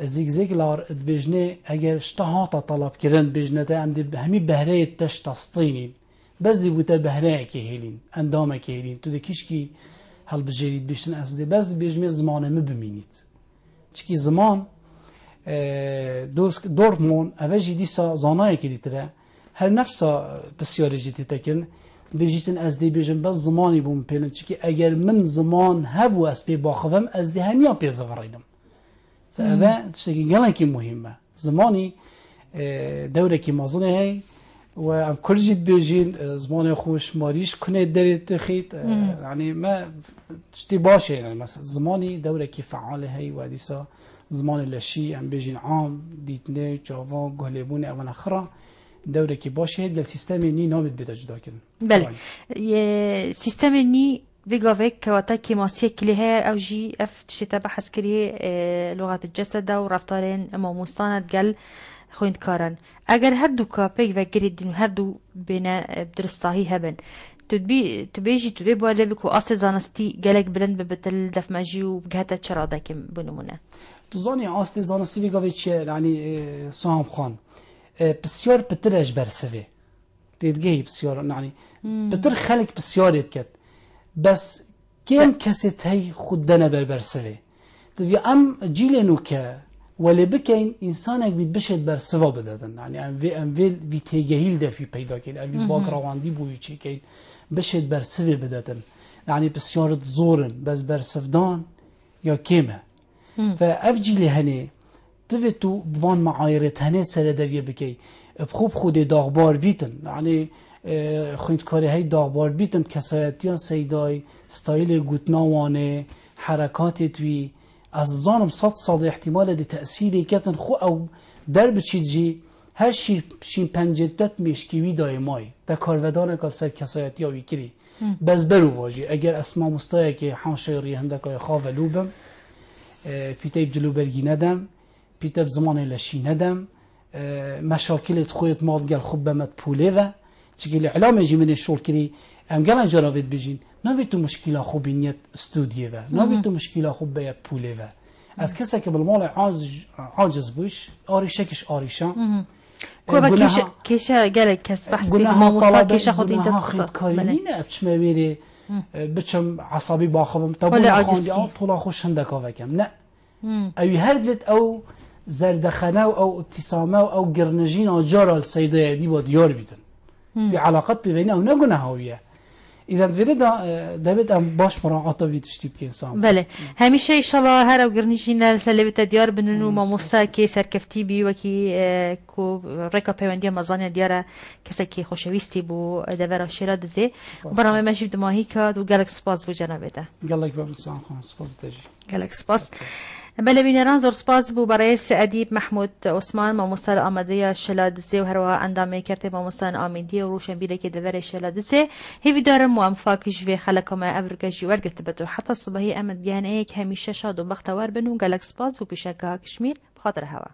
Speaker 2: زیگ لار بجنه اگر اشتهاتا طلب کردن بجنه تا ام دی همی بهره تش تسطینین بس دی بوده بهره که هلین اندامه که هلین تو دکیش کی هل بجرید بشتن از دی بس بجمه زمانه مبمینید چکی زمان دورمون اوجی دیسا زانایی که دیتره هر نفسا بسیاری جیتی تکن بجیتن از دی بجن بس زمانی بوم پیلن چکی اگر من زمان هبو از پی باخوام از دی همیا پی زغرینم فأبا تشتكي قالن كي مهمة زماني دورة كي مازنة هاي وعم كل جد بيجين زماني خوش ماريش كنا داري تخيط يعني ما تشتي باشي يعني مثلا زماني دورة كي فعالة هاي واديسا زماني لشي عم بيجين عام ديتني جافان قهلبوني أوان أخرى دورة كي باشي هاي دل سيستمي ني نابد بيتا جدا كن
Speaker 1: بله سيستمي ني فيجافيك كواتاكي ماسية كلها أو جي اف تشتا بحث كريه لغة الجسد ورفتارين ماموستانة قال خويند كارن اگر هر دو كابيك وگريدين و هر دو بنا بدرستاهي هبن تبيجي تبي بوالي بكو أصل زانستي قالك بلند ببتل دف ماجي وبجهتا تشرادا كم بنمونه
Speaker 2: تظني أصل زانستي فيجافيك يعني صاحب خان بسيار بترج برسفه تيتجي بسيار يعني بتر خلق بسيار يتكت بس كم كست هي خدنا برسوه تبي ام جيل نوكا ولا بكين انسانك بيتبشد برسوه بددن يعني ام في بيتهيل ده في پیدا كين ام باك رواندي بوي چي كين بشد برسوه بددن يعني بسيارة زورن بس برسفدان يا كيمه فاف جيل هني تفتو بوان معايرت هني سر دويه بكي بخوب خود داغبار بيتن يعني خوند کاری های داغبار بیتن کسایتیان سیدای ستایل گوتناوانه حرکات توی از زانم 100 سال احتمال دی تأثیری کتن خو او در بچید جی هر شین پنجدت میشکیوی دای مای در کارودان کار سر کسایتی ها ویکری بس برو واجی اگر اسما مستایی که حانشه ریهنده که خواه لوبم پیتایب جلو برگی ندم پیتایب زمان لشی ندم مشاکلت خویت مادگل خوب بمت پوله و چیکه اعلام جی من شغل کری ام گلن جراوید بجین نبی تو مشکل خوب نیت استودیه و نبی تو مشکل خوب بیت پوله و از کسی که بالمال عاجز بوش آریشکش آریشان
Speaker 1: کوبا کیشه گله کس بحثی ما مصاب کیشه خود این
Speaker 2: تخطط کاری نه ابچ میری بچم عصبی باخبم تبون خوندی طول خوش هندک آوکم نه اوی هر دوت او زردخانه او ابتسامه او گرنجین او جارال سیده دی با دیار بیتن بعلاقات ببینه او نگونه هاویه اذا فريد دابت ام باش مراعاته في تشتيب كيسان
Speaker 1: بله همیشه ان شاء الله هر او گرنیشین سلبت دیار بنونو ما مستاکی سرکفتی بی وکی کو رکا پیوندی مزانی دیاره کسی که خوشویستی بو دورا شیراد زی برنامه ماشي دماهی کاد و گلک سپاس بو جنابه ده
Speaker 2: گلک بابلسان خان سپاس تجی
Speaker 1: گلک سپاس بله بینران زور سپاس بو برای ادیب محمود عثمان ماموستان آماده شلادزی و هروا اندامه کرده ماموستان آمیدی و روشنبیله که دور شلادزی هیوی دارم و امفاکش و خلکم ابرگشی ورگت بدو حتی صبحی امد گهنه ایک همیشه شاد و بختوار بنو گلک سپاس بو پیشکه کشمیر بخاطر هوا